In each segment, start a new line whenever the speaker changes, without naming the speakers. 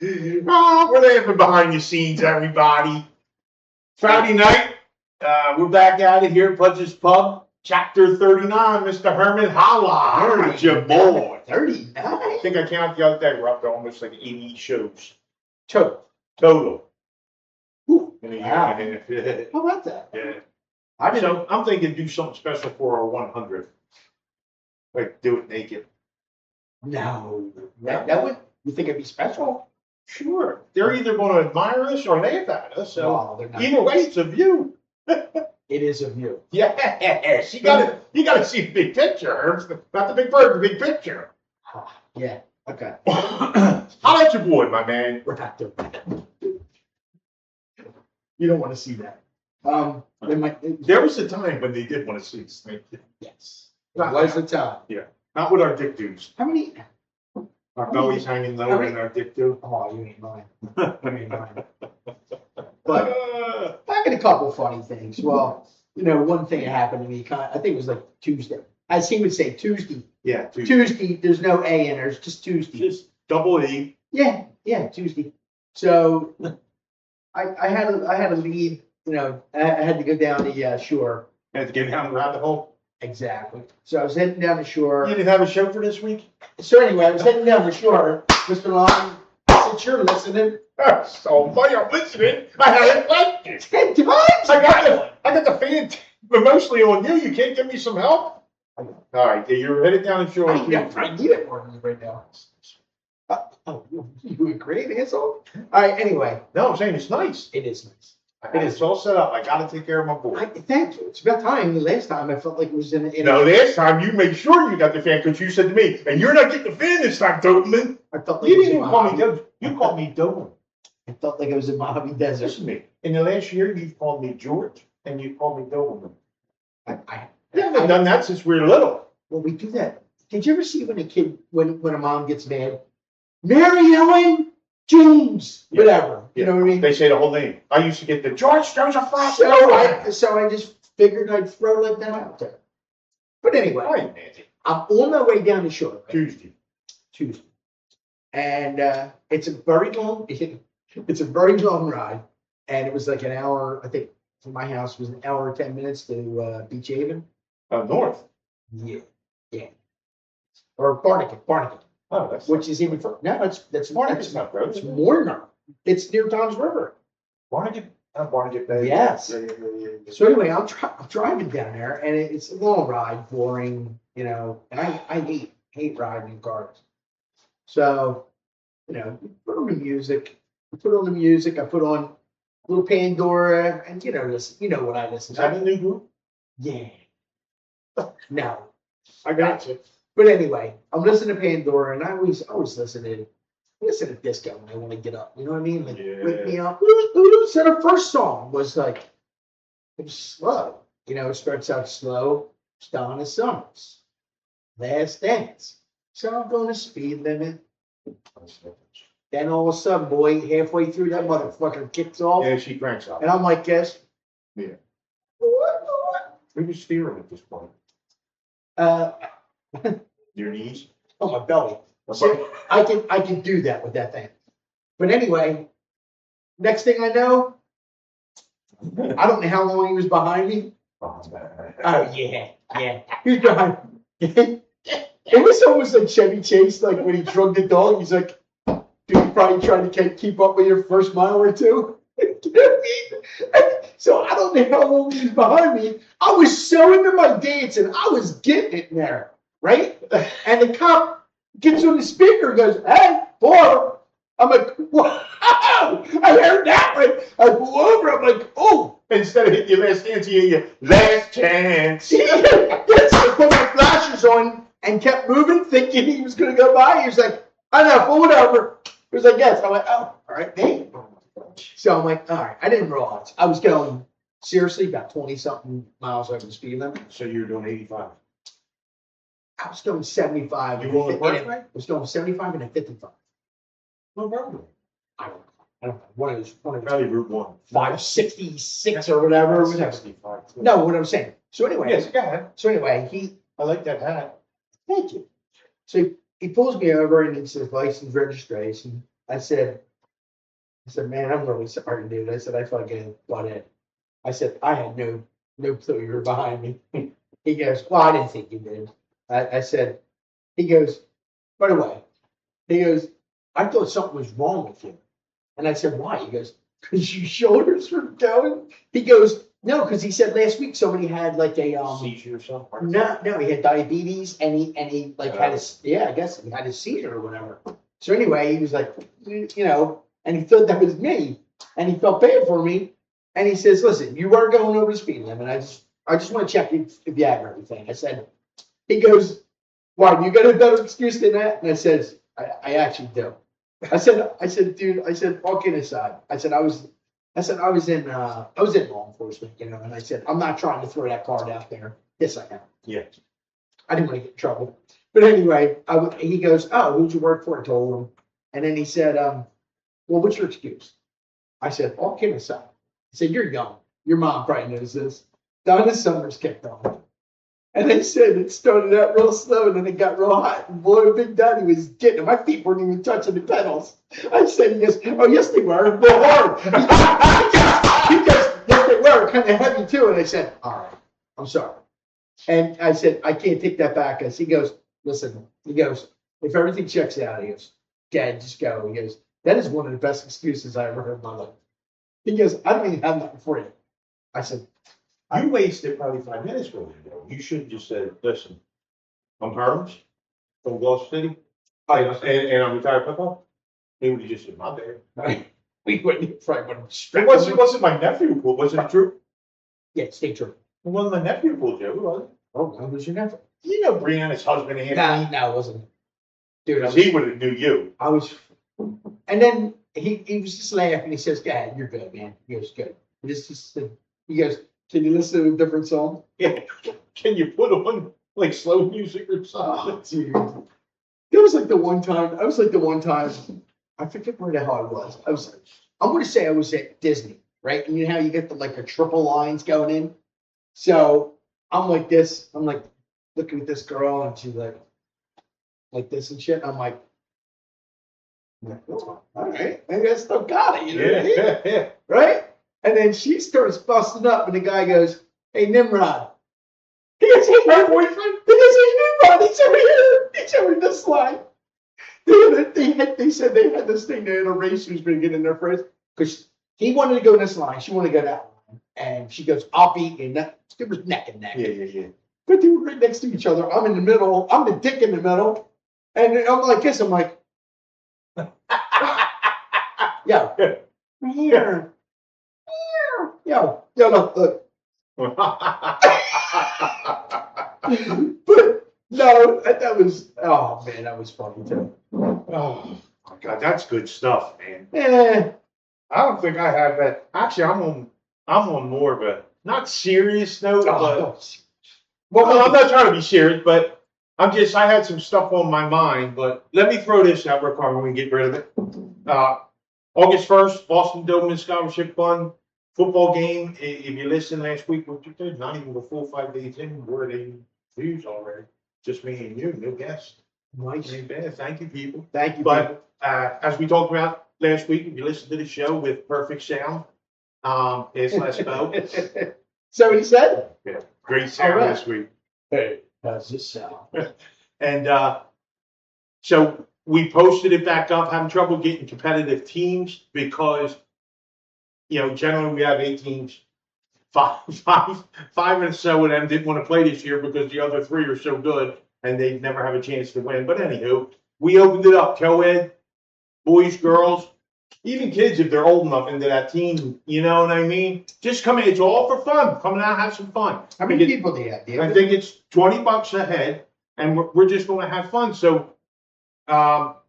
Oh, we're laughing behind the scenes, everybody. Friday night, we're back at it here at Pudge's Pub, Chapter 39, Mr. Herman Holla. Here's your boy.
39?
I think I counted the other day, we're up to almost like 80 shows.
Total.
Whew.
Wow.
Yeah.
How about that?
Yeah. So I'm thinking do something special for our 100th. Like do it naked.
No. That would, you think it'd be special?
Sure. They're either going to admire us or laugh at us. So
No, they're not.
either way, it's a view.
It is a view.
Yes. You gotta see the big picture, Herbs. Not the big bird, the big picture.
Yeah. Okay.
How about your boy, my man?
We're not doing that. You don't want to see that.
There was a time when they did want to see us naked.
Yes. It was a time.
Not with our dick dudes.
How many?
Our bellies hanging low in our dick dude.
Oh, you ain't lying. You ain't lying. But back in a couple funny things. Well, one thing that happened to me, I think it was like Tuesday. As he would say, Tuesday.
Yeah,
Tuesday, there's no A in there. It's just Tuesday.
Just double E.
Yeah, Tuesday. So I had to leave. I had to go down the shore.
Had to get down the rabbit hole.
Exactly. So I was heading down the shore.
You didn't have a show for this week?
So anyway, I was heading down the shore. Mr. Long, since you're listening.
So funny, I'm listening. I haven't left you.
10 times?
I got the fan mostly on you. You can't give me some help? All right, you're headed down the shore.
I need it more than you right now. You agree, asshole? All right, anyway.
No, I'm saying it's nice.
It is nice.
It's all set up. I got to take care of my boy.
Thank you. It's about time. The last time I felt like it was in
last time you made sure you got the fan because you said to me, and you're not getting the fan this time, Doberman.
I felt like
you didn't even call me Doberman. You called me Doberman.
I felt like I was in Mojave Desert.
Listen to me. In the last year, you've called me George, and you called me Doberman. You haven't done that since we were little.
Well, we do that. Did you ever see when a mom gets mad? Mary Ellen James, whatever. You know what I mean?
They say the whole name. I used to get the George Joseph Flash.
So I just figured I'd throw like that out there. But anyway, I'm on my way down the shore. Right? Tuesday. And it's a very long ride. And it was like an hour, I think from my house was an hour and 10 minutes to Beach Haven.
North.
Yeah. Or Barnegat.
Oh, that's
which is even further. No, that's Barnegat.
It's not road.
It's more north. It's near Tom's River.
Barnegat Bay.
Yes.
Yeah.
So anyway, I'm driving down there, and it's a long ride, boring, and I hate riding in cars. So, put on the music. I put on a little Pandora, and listen. You know what I listen
Is
to.
that a new group?
Yeah. No.
I got you.
But anyway, I'm listening to Pandora, and I always listen to disco when I want to get up. You know what I mean? Like, wake me up. So the first song was like, it was slow. It starts out slow. It's Donna Summers. Last Dance. So I'm going to speed limit. Then all of a sudden, boy, halfway through that motherfucker kicks off.
Yeah, she cranks up.
And I'm like, guess.
Yeah. Who was steering at this point? Your knees?
Oh, my belly. So I can do that with that thing. But anyway, next thing I know, I don't know how long he was behind me. Oh yeah. He was behind me. It was almost like Chevy Chase, like when he drugged the dog. He's like, dude, you're probably trying to keep up with your first mile or two. You know what I mean? So I don't know how long he was behind me. I was so into my dancing. I was getting it in there, right? And the cop gets on the speaker and goes, "Hey, boy." I'm like, "Wow." I heard that one. I pull over. I'm like, "Oh."
Instead of hitting your last chance, you hear your last chance.
Yes, I put my flashers on and kept moving, thinking he was going to go by. He was like, "I know, pull it over." He was like, "Yes." I went, "Oh, all right, hey." So I'm like, all right. I didn't realize. I was going, seriously, about 20-something miles over the speed limit.
So you were doing 85.
I was going 75.
You going the first way?
I was going 75 and a 55.
No problem.
I don't know. One of those.
Probably Route 1.
566 or whatever.
65.
No, what I'm saying. So anyway.
Yes, go ahead.
So anyway,
I like that hat.
Thank you. So he pulls me over and it says license registration. I said, I said, man, I'm really sorry, dude. I said, I fucking got it. I said, I had no clue you were behind me. He goes, well, I didn't think you did. I said, he goes, by the way, he goes, I thought something was wrong with you. And I said, why? He goes, because your shoulders were going. He goes, no, because he said last week somebody had like a
seizure or something.
No, he had diabetes and he like had his I guess he had a seizure or whatever. So anyway, he was like, and he thought that was me, and he felt bad for me, and he says, listen, you are going over the speed limit. I just want to check if you have everything. I said, he goes, why? You got a better excuse than that? And I says, I actually do. I said, dude, all kidding aside, I said I was in law enforcement, and I said, I'm not trying to throw that card out there. Yes, I am.
Yeah.
I didn't want to get in trouble. But anyway, he goes, oh, who'd you work for? I told him. And then he said, well, what's your excuse? I said, all kidding aside. I said, you're young. Your mom probably knows this. Donna Summers kept on. And they said it started out real slow and then it got real hot. And boy, Big Daddy was getting it. My feet weren't even touching the pedals. I said, he goes, oh, yes, they were. Real hard. He goes, yes, they were. Kind of heavy, too. And I said, all right, I'm sorry. And I said, I can't take that back. He goes, listen, if everything checks out, he goes, Dad, just go. He goes, that is one of the best excuses I ever heard in my life. He goes, I don't even have nothing for you. I said,
You wasted probably 5 minutes with it. You should have just said, listen, I'm Herms from Gulf City, and I'm retired football. He would have just said, my bad.
We wouldn't probably
It wasn't my nephew who pulled, was it true?
Yeah, stay true.
It wasn't my nephew who pulled, Joe, was it?
Oh, no, was your nephew?
You know Brianna's husband, Anthony.
No, it wasn't. Dude,
Because he would have knew you.
And then he was just laughing. He says, "God, you're good, man." He goes, "Good." He goes, "Can you listen to a different song?"
Yeah. Can you put on like slow music or something?
Oh, dude. It was like the one time. I forget where the hell I was. I'm going to say I was at Disney, right? And you know how you get the triple lines going in. So I'm like this. I'm like looking at this girl, and she's like this and shit. I'm like, oh, all right, maybe I still got it, you know what I mean?
Yeah.
Right? And then she starts busting up, and the guy goes, "Hey, Nimrod." He goes, "Hey, my boyfriend." He goes, "Hey, Nimrod, he's over here. He's over this line." They said they had this thing. They had a race who's going to get in there first because he wanted to go this line, she wanted to go that line, and she goes, "I'll beat you." It was neck and neck.
Yeah.
But they were right next to each other. I'm in the middle. I'm the dick in the middle, and I'm like this. I'm like, yo, here, yo, look. But no, that was, oh man, that was funny too.
Oh my God, that's good stuff, man.
Yeah.
I don't think I have that. Actually, I'm on more of a not serious note, but well, I'm not trying to be serious, but I had some stuff on my mind. But let me throw this out real quick when we get rid of it. August 1st, Boston Doberman Scholarship Fund football game. If you listened last week, what you did, not even the full 5 days in, we're at 80 views already. Just me and you, no guests.
Nice.
Ain't bad. Thank you, people.
Thank you.
But as we talked about last week, if you listened to the show with perfect sound, it's less about.
So he said?
Yeah, great sound this week.
Hey, how's this sound?
And so we posted it back up, having trouble getting competitive teams because, generally we have 8 teams. Five and so of them didn't want to play this year because the other 3 are so good and they never have a chance to win. But anywho, we opened it up, co-ed, boys, girls, even kids if they're old enough into that team, you know what I mean? Just come in, it's all for fun. Come out, have some fun.
How many people do you have?
I think it's $20 a head, and we're just going to have fun. So, not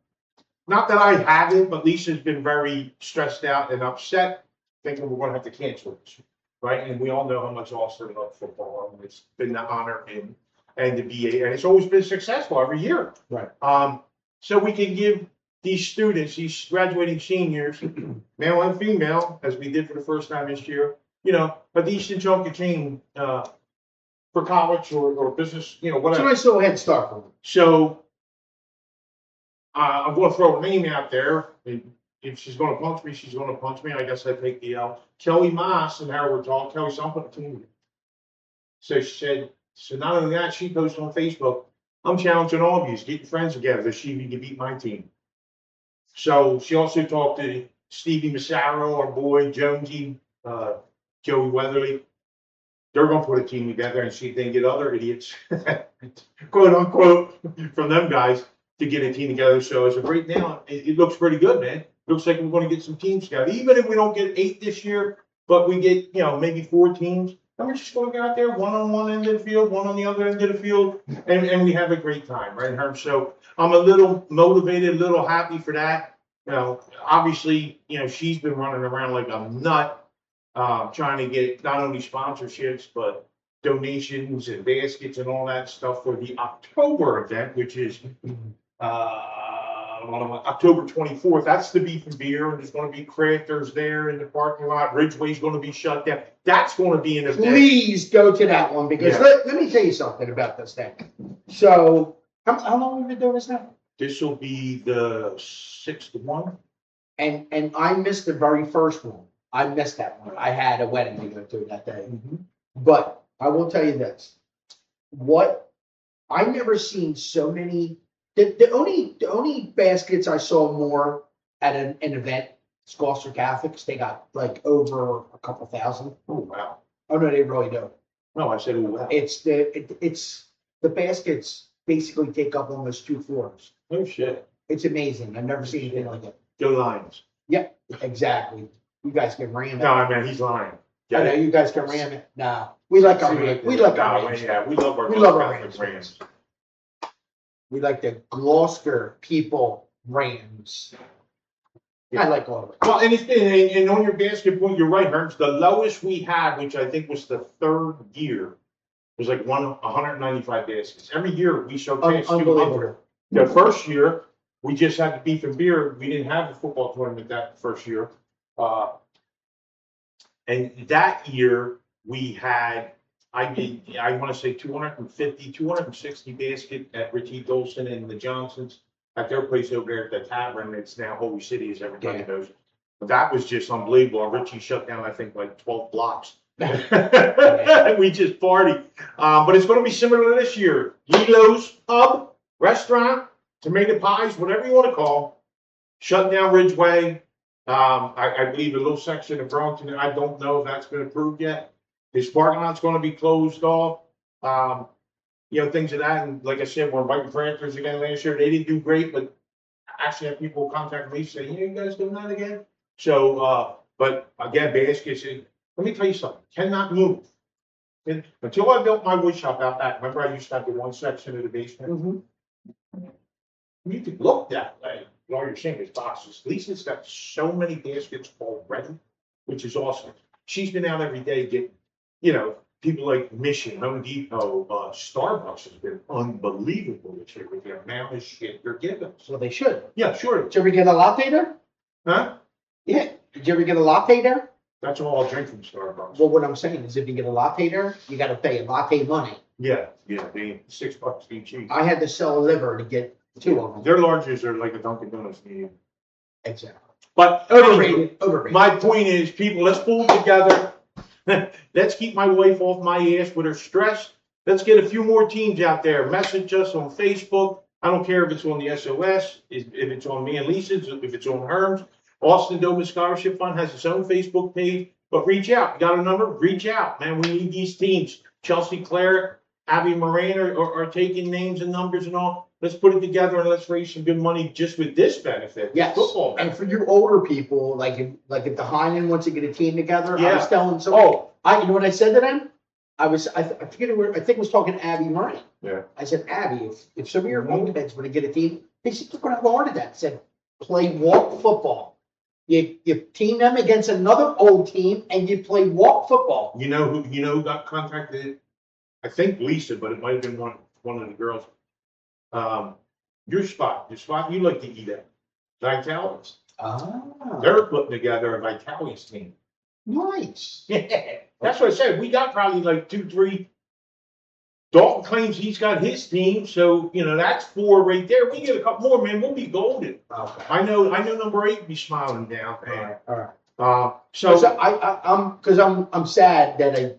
that I haven't, but Lisa's been very stressed out and upset, thinking we're going to have to cancel this, right? And we all know how much Austin loves football. And it's been the honor and the BA, and it's always been successful every year.
Right.
So we can give these students, these graduating seniors, male and female, as we did for the first time this year, a decent chunk of change for college or business, whatever.
So nice little head start for them.
So I'm going to throw a name out there. if she's gonna punch me, she's gonna punch me. I guess I take the L. Kelly Moss and her were talking. Kelly, so I'm putting a team together. So she said, so not only that, she posted on Facebook, I'm challenging all of you, get your friends together to see if you can beat my team. So she also talked to Stevie Massaro, our boy, Jonesy, Joey Weatherly. They're gonna put a team together and see if they can get other idiots, quote unquote, from them guys to get a team together. So as of right now, it looks pretty good, man. Looks like we're gonna get some teams together. Even if we don't get 8 this year, but we get, maybe 4 teams. And we're just gonna go out there, one on one end of the field, one on the other end of the field, and we have a great time, right, Herm? So I'm a little motivated, a little happy for that. Obviously, she's been running around like a nut, trying to get not only sponsorships, but donations and baskets and all that stuff for the October event, which is October 24th. That's the beef and beer, and there's going to be crafters there in the parking lot. Ridgeway's going to be shut down. That's going to be an event.
Please go to that one, because
Yeah.
let me tell you something about this thing. So, how long have we been doing this now?
This will be the 6th one.
And I missed the very first one. I missed that one. I had a wedding to go to that day. But I will tell you this. I've never seen so many. The only baskets I saw more at an event, Gloucester Catholics, they got like over a couple thousand.
Oh, wow.
Oh no, they really do.
No, I said, oh, wow.
It's the baskets basically take up almost 2 floors.
Oh, shit.
It's amazing. I've never seen anything like it.
Go Lions.
Yep, exactly. You guys can ram it.
No, man, he's lying.
I know you guys can ram it. Nah, we like our Rams. We like our
No,
Rams.
yeah, we love our
Rams.
Rams.
We like the Gloucester people Rams. I like all of it.
Well, and it's been, and on your basket point, you're right, Herms. The lowest we had, which I think was the 3rd year, was like 195 baskets. Every year we showcase 200.
Unbelievable.
The first year, we just had the beef and beer. We didn't have the football tournament that first year. And that year we had, I want to say 250, 260 basket at Richie Dolson and the Johnsons at their place over there at the tavern. It's now Holy City, as everybody knows. But that was just unbelievable. Richie shut down, I think, like 12 blocks. We just partied. But it's going to be similar to this year. Lilo's Pub, Restaurant, Tomato Pies, whatever you want to call, shutting down Ridgeway. I believe a little section of Burlington, I don't know if that's been approved yet. His parking lot's going to be closed off. Things of that. And like I said, we're inviting crafters again last year. They didn't do great, but I actually have people contact me saying, you guys doing that again? So, but again, baskets, let me tell you something, cannot move. And until I built my wood shop out back, remember I used to have the one section of the basement? You could look that way. All you're saying is boxes. Lisa's got so many baskets already, which is awesome. She's been out every day getting, people like Mission, Home Depot, Starbucks has been unbelievable this year with the amount of shit they're giving.
So they should.
Yeah, sure.
Did you ever get a latte there?
Huh?
Yeah. Did you ever get a latte there?
That's all I'll drink from Starbucks.
Well, what I'm saying is if you get a latte there, you got to pay a latte money.
Yeah, they $6 each.
I had to sell a liver to get 2 of them.
Their larges are like a Dunkin' Donuts medium.
Exactly.
But
Overrated.
My point is, people, let's pull together. Let's keep my wife off my ass with her stress. Let's get a few more teams out there. Message us on Facebook. I don't care if it's on the SOS, if it's on me and Lisa's, if it's on Herms. Austin Doman Scholarship Fund has its own Facebook page. But reach out. You got a number? Reach out, man. We need these teams. Chelsea Clare, Abby Moran are taking names and numbers and all. Let's put it together and let's raise some good money just with this benefit.
Yes.
Football.
And for your older people, like if the Heinen wants to get a team together, I
Yeah.
was telling someone, you know what I said to them? I forget where, I think I was talking to Abby Murray.
Yeah.
I said, Abby, if some of your old kids want to get a team, they said, you're going to have a heart attack. I said, play walk football. You team them against another old team and you play walk football.
You know who got contacted? I think Lisa, but it might have been one of the girls. Your spot, you like to eat at. Vitalis. They're putting together a Vitalis team.
Nice.
Yeah, that's what I said. We got probably like 2, 3 Dalton claims he's got his team, so that's 4 right there. We get a couple more, man. We'll be golden.
Okay.
I know. Number 8 be smiling down, man.
All right.
So
I'm sad that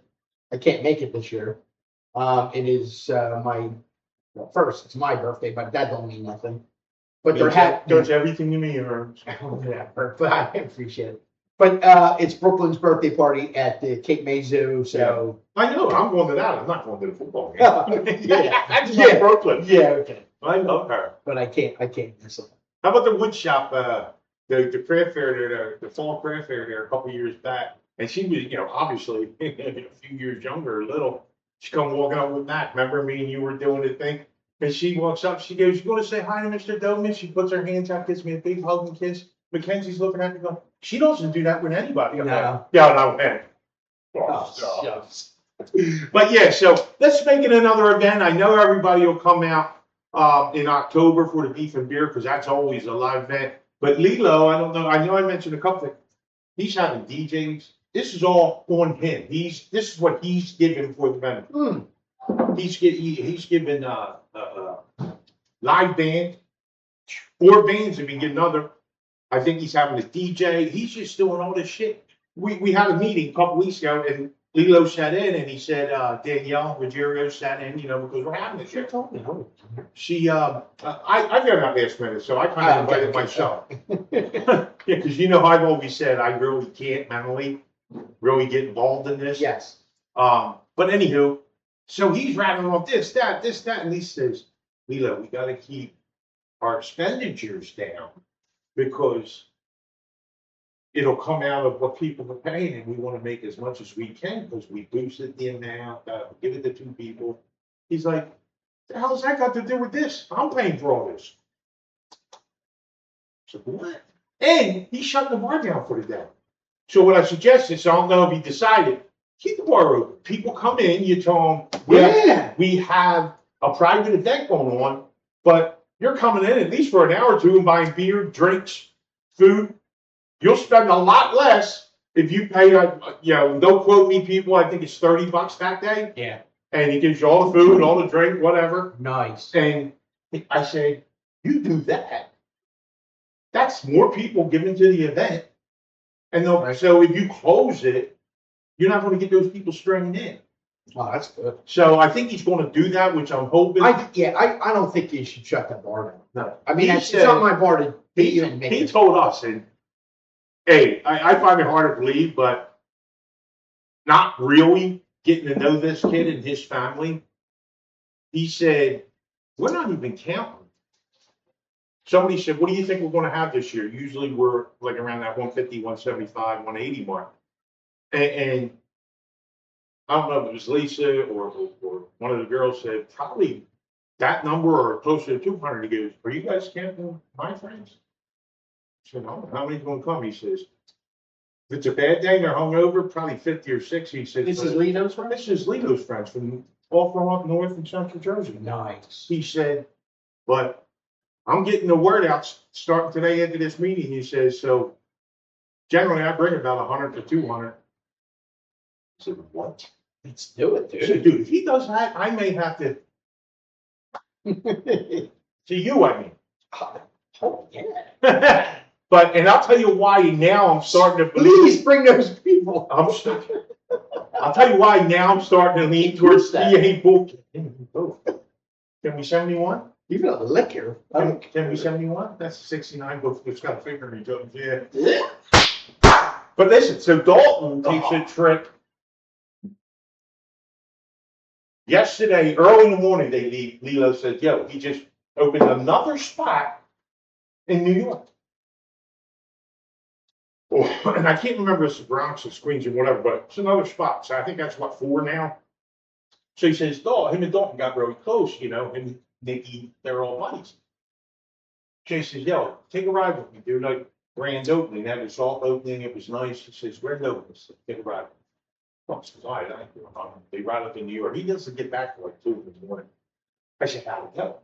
I can't make it this year. It is first. It's my birthday, but that don't mean nothing. But
there's everything to me, Herms.
Yeah, but I appreciate it. But it's Brooklyn's birthday party at the Cape May Zoo, so
I know. I'm going to that. I'm not going to the football game.
yeah,
I just love Brooklyn.
yeah, okay.
I love her.
But I can't miss it.
How about the wood shop? The craft fair there, the fall craft fair there, a couple years back, and she was, obviously a few years younger, a little. She come walking up with Matt. Remember me and you were doing the thing, and she walks up. She goes, "You want to say hi to Mr. Doman?" She puts her hands out, gives me a big hug and kiss. Mackenzie's looking at me going, "She doesn't do that with anybody." I'm
No.
like, yeah, no, man.
Oh, shucks.
But yeah, so let's make it another event. I know everybody will come out in October for the beef and beer because that's always a live event. But Lilo, I don't know. I know I mentioned a couple things. He's having DJs. This is all on him. This is what he's giving for the benefit. He's given live band. 4 bands if he get another. I think he's having a DJ. He's just doing all this shit. We had a meeting a couple weeks ago, and Lilo sat in, and he said, Danielle Ruggiero sat in, because we're having this shit. She, I got out last minute, so I kind of invited myself. Yeah, because I've always said I really can't mentally really get involved in this.
Yes.
But anywho, so he's rattling off this, that, and he says, Lilo, we got to keep our expenditures down because it'll come out of what people are paying, and we want to make as much as we can because we boosted the amount, give it to 2 people. He's like, the hell's that got to do with this? I'm paying for all this. So what? And he shut the bar down for the day. So what I suggested, so I don't know if he decided, keep the bar open. People come in, you tell them, we have a private event going on, but you're coming in at least for an hour or 2 and buying beer, drinks, food. You'll spend a lot less if you pay, don't quote me, people, I think it's $30 that day.
Yeah.
And he gives you all the food, all the drink, whatever.
Nice.
And I said, you do that. That's more people giving to the event. And so if you close it, you're not going to get those people stringing in.
Oh, that's good.
So I think he's going to do that, which I'm hoping.
I don't think you should shut that bar down.
No.
I mean, it's not my bar to be.
He told us, and hey, I find it hard to believe, but not really getting to know this kid and his family. He said, we're not even counting. Somebody said, what do you think we're going to have this year? Usually we're like around that 150, 175, 180 mark. And I don't know if it was Lisa or one of the girls said, probably that number or closer to 200. He goes, are you guys counting my friends? I said, no, how many's going to come? He says, if it's a bad day and they're hungover, probably 50 or 60. He said,
This is Lito's friend?
This is Lito's friends from up north in central Jersey.
Nice.
He said, but I'm getting the word out starting today into this meeting. He says, so generally I bring about 100 to 200. I said, what?
Let's do it, dude.
I said, dude, if he does that, I may have to. To you, I mean.
Oh, yeah.
And I'll tell you why now I'm starting to believe.
Please bring those people.
I'll tell you why now I'm starting to lean towards CA book. Can we 71?
Even a liquor.
Can we 71? That's 69 book. It's got a finger in it. Yeah. But listen, so Dalton takes a trip. Yesterday, early in the morning, they leave. Lilo says, yo, he just opened another spot in New York. And I can't remember if it's the Bronx or Queens or whatever, but it's another spot. So I think that's 4 now. So he says, him and Dalton got really close, and Nikki, they're all buddies. Jay says, yo, take a ride with me, dude. Like grand opening, that was soft opening. It was nice. He says, grand opening. Take a ride. Well, he says, all right, they ride up in New York. He doesn't get back till 2 in the morning. I said, how'd it go?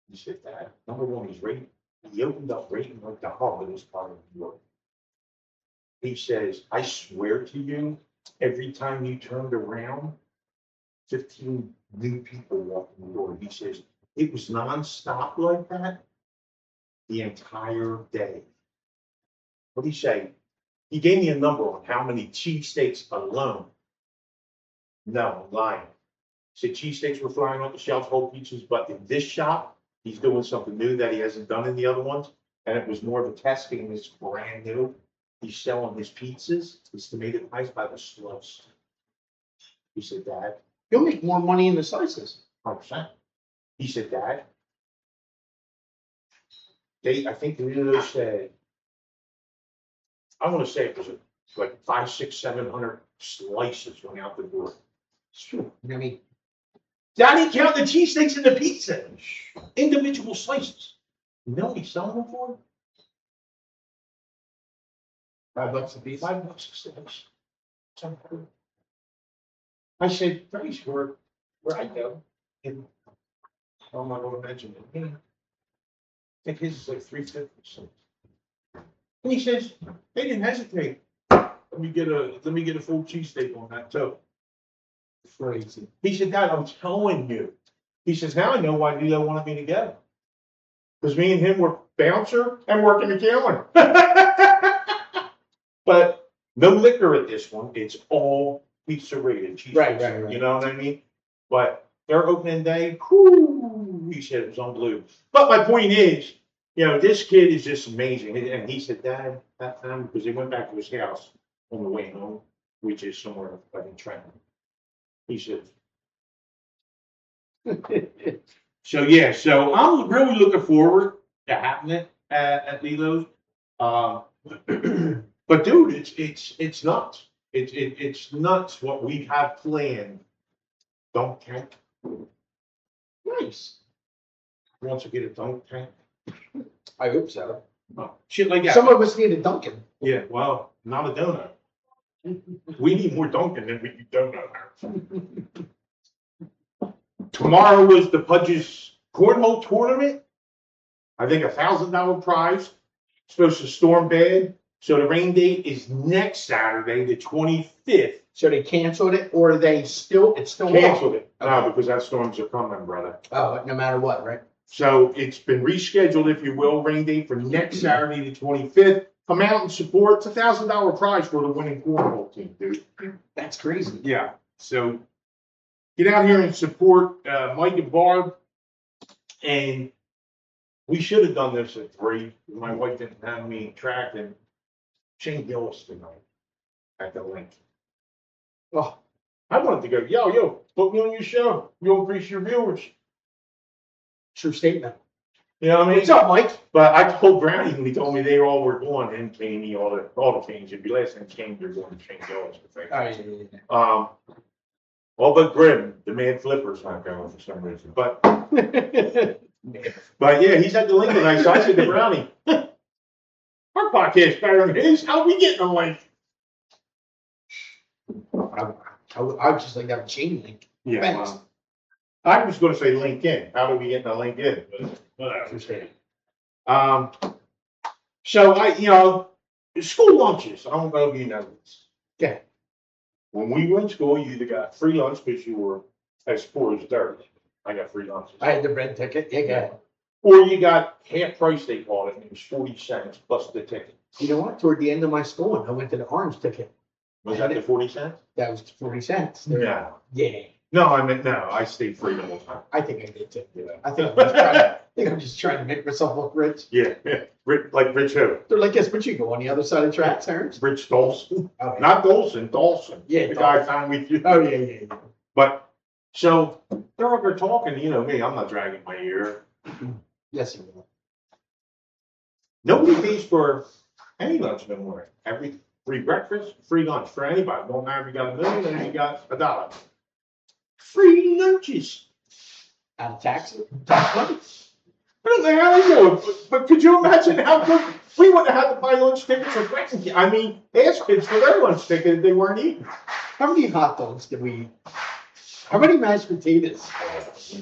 He said, Dad, number 1, he opened up right like the hub of this part of New York. He says, I swear to you, every time you turned around, 15 new people walking the door. He says, it was nonstop like that the entire day. What did he say? He gave me a number on how many cheesesteaks alone. No, I'm lying. He said cheesesteaks were flying off the shelves, whole pizzas, but in this shop, he's doing something new that he hasn't done in the other ones. And it was more of a test being this brand new. He's selling his pizzas, his tomato pies by the slice. He said, Dad,
You'll make more money in the slices.
100%. He said, Dad, I think the video said, I want to say it was like 500, 600, 700 slices went out the door.
It's true. I mean,
Daddy, count the cheesesteaks in the pizza. Individual slices. You know what he's selling them for?
$5 a piece.
$5 a slice. I said, very sure where I go. And I'm not going to mention it. I think his is like 350. And he says, they didn't hesitate. Let me get a full cheesesteak on that too.
Crazy.
He said, Dad, I'm telling you. He says, now I know why Lilo wanted me to go. Because me and him were bouncer and working the counter. But no liquor at this one. It's all pizza-rated cheesesteaks.
Right.
You know what I mean? But their opening day, whoo, he said it was unbelievable. But my point is, you know, this kid is just amazing. And he said, Dad, that time, because he went back to his house on the way home, which is somewhere like in Trenton. He said, so I'm really looking forward to having it at Lilo's. But dude, it's nuts. It's nuts what we have planned. Dunk tank.
Nice.
Wants to get a dunk tank.
I hope so.
Oh, shit like that.
Some of us need a Dunkin'.
Yeah, well, not a donut. We need more Dunkin' than we do donut. Tomorrow was the Pudge's cornhole tournament. I think $1,000 prize. Supposed to storm bad. So the rain date is next Saturday, the 25th.
So they canceled it, or it's still
Canceled it. No, because that storms are coming, brother.
Oh, no matter what, right?
So it's been rescheduled, if you will, rain date for next Saturday, the 25th. Come out and support. It's $1,000 prize for the winning cornhole team, dude.
That's crazy.
Yeah. So get out here and support Mike and Barb. And we should have done this at 3. My wife didn't have me tracked, and Shane Gillis tonight at the link.
Oh,
I wanted to go, yo, put me on your show. You'll increase your viewers.
true statement.
You know what I mean?
What's up, Mike?
But I told Brownie when he told me they all were going, and Caney, all the Canes. If you last name Kane, you're going to Shane Gillis.
Oh, yeah.
All but Grim, the man Flipper's not going for some reason. But yeah, he's at the link tonight. So I said to Brownie, our podcast better than his. How are we getting a link?
I would just like to have a chain link.
Yeah.
Thanks.
I was going to say LinkedIn. How do we get the LinkedIn? But whatever. So school lunches. I don't know if you know this.
Yeah.
When we were in school, you either got free lunch because you were as poor as dirt. I got free lunches.
I had the red ticket. Yeah.
Or you got half price, they called it, and it was 40 cents plus the ticket.
You know what? Toward the end of my schooling, I went to the orange ticket.
Was that the 40 cents?
That was 40 cents.
No.
Yeah.
No, I stayed free the whole time.
I think I did too.
Yeah.
I think I'm just trying to make myself look rich.
Yeah. Like Rich who?
They're like, yes, but you go on the other side of the tracks, Herms.
Rich Dolson.
Oh, yeah.
Not Dawson.
Yeah,
The guy found with you.
Oh, yeah.
But, so, they're over talking, you know me, I'm not dragging my ear.
Yes, you will.
Nobody pays for any lunch no more. Every free breakfast, free lunch for anybody. Don't matter if you got $1 million or you got $1. Free lunches.
Out of tax money.
I don't know how they do it, but could you imagine how good we wouldn't have had to buy lunch tickets for friends? I mean, ask kids for their lunch ticket if they weren't eating.
How many hot dogs did we eat? How many mashed potatoes?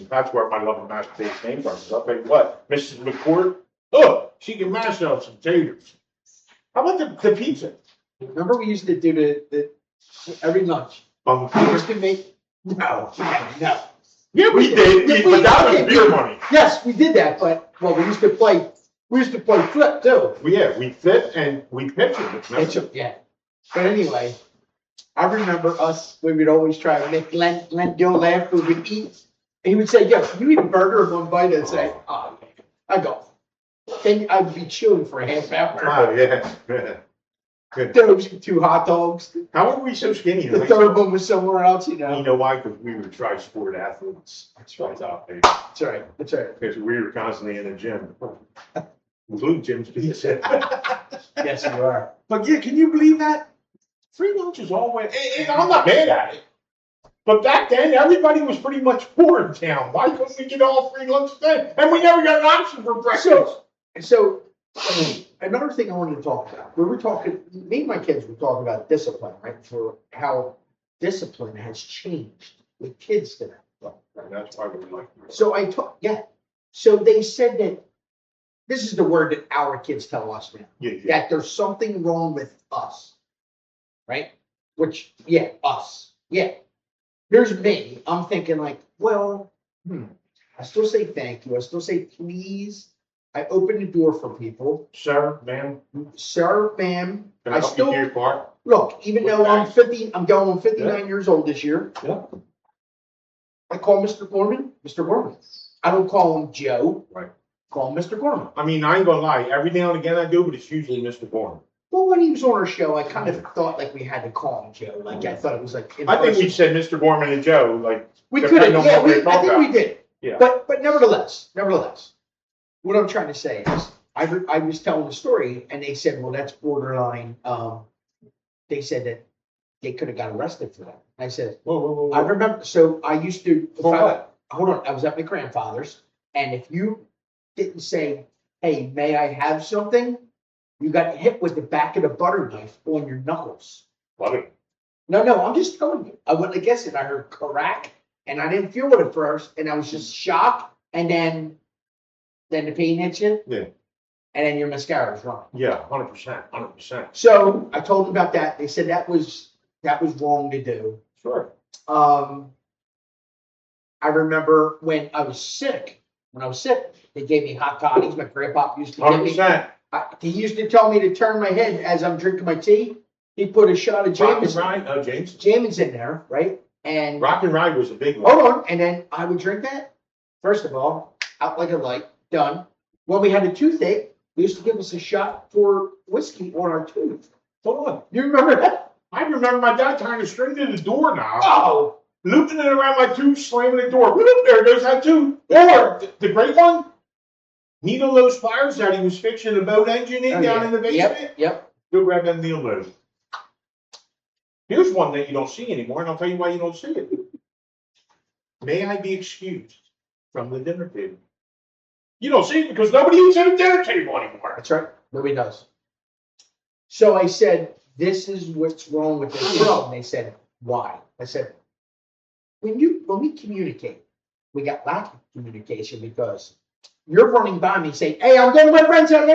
That's where my love of mashed potatoes came from. I'll tell you what, Mrs. McCord, she can mash up some taters. How about the pizza?
Remember we used to do the every lunch. We used to make no.
Yeah, we did,
Yeah,
but that was
did.
beer money.
Yes, we did that, but, well, we used to play flip too.
Yeah, we fit and we pitch it.
Yeah. But anyway, I remember we would always try to make Len Dill laugh when we'd eat. He would say, "Yo, can you eat a burger in one bite?" I'd say, "Oh." I go, then I'd be chewing for a half hour.
Oh, yeah. Good.
Those 2 hot dogs.
How were we so skinny?
The third one was somewhere else,
You know why? Because we were tri-sport athletes.
That's right.
That's
right. That's right.
Because we were constantly in the gym. Blue Jim's pizza.
Yes, you are.
But yeah, can you believe that? Free lunch is always, and I'm not mad at it. But back then, everybody was pretty much poor in town. Why couldn't we get all free lunch then? And we never got an option for breakfast.
So another thing I wanted to talk about. We were talking, me and my kids were talking about discipline, right? For how discipline has changed with kids today.
And that's why we like it.
So So they said that this is the word that our kids tell us now.
Yeah.
That there's something wrong with us. Right? Which, us. Yeah. Here's me. I'm thinking like, well, I still say thank you. I still say please. I open the door for people.
Sir, ma'am.
Sir, ma'am.
Can I help you to your car?
Look, even though I'm 50, I'm going on 59 years old this year.
Yeah.
I call Mr. Gorman, Mr. Gorman. I don't call him Joe.
Right.
Call him Mr. Gorman.
I mean, I ain't gonna lie. Every now and again I do, but it's usually Mr. Gorman.
Well, when he was on our show, I kind of thought like we had to call him Joe. Like I thought it was like.
I think we said Mr. Gorman and Joe. Like
we could have. Yeah, I think we did.
Yeah.
But nevertheless, what I'm trying to say is, I was telling the story, and they said, well, that's borderline. They said that they could have got arrested for that. I said,
whoa.
I remember. So I used to.
For what?
Hold on. I was at my grandfather's, and if you didn't say, "Hey, may I have something?" you got hit with the back of the butter knife on your knuckles.
Butter?
No, I'm just telling you. I wouldn't have guessed it. I heard crack, and I didn't feel it at first, and I was just shocked, and then the pain hits you.
Yeah.
And then your mascara is running.
Yeah, 100%.
So I told them about that. They said that was wrong to do.
Sure.
I remember when I was sick. They gave me hot toddies. My grandpa used to give me.
100%.
He used to tell me to turn my head as I'm drinking my tea. He put a shot of Jameson in there, right? And
Rock and Ride was a big one.
hold on, and then I would drink that. First of all, out like a light, done. When we had a toothache, they used to give us a shot for whiskey on our tooth.
Hold on.
You remember that?
I remember my dad tying a string to the doorknob.
Oh,
Looping it around my tooth, slamming the door. Whoop, there goes that tooth. Or the great one, needle those fires that he was fixing the boat engine in down in the basement.
Yep.
Go grab that needle nose. Here's one that you don't see anymore, and I'll tell you why you don't see it. May I be excused from the dinner table? You don't see it because nobody eats at a dinner table anymore.
That's right. Nobody does. So I said, this is what's wrong with this show. And they said, why? I said, when we communicate, we got lack of communication because you're running by me saying, hey, I'm going to my friend's house.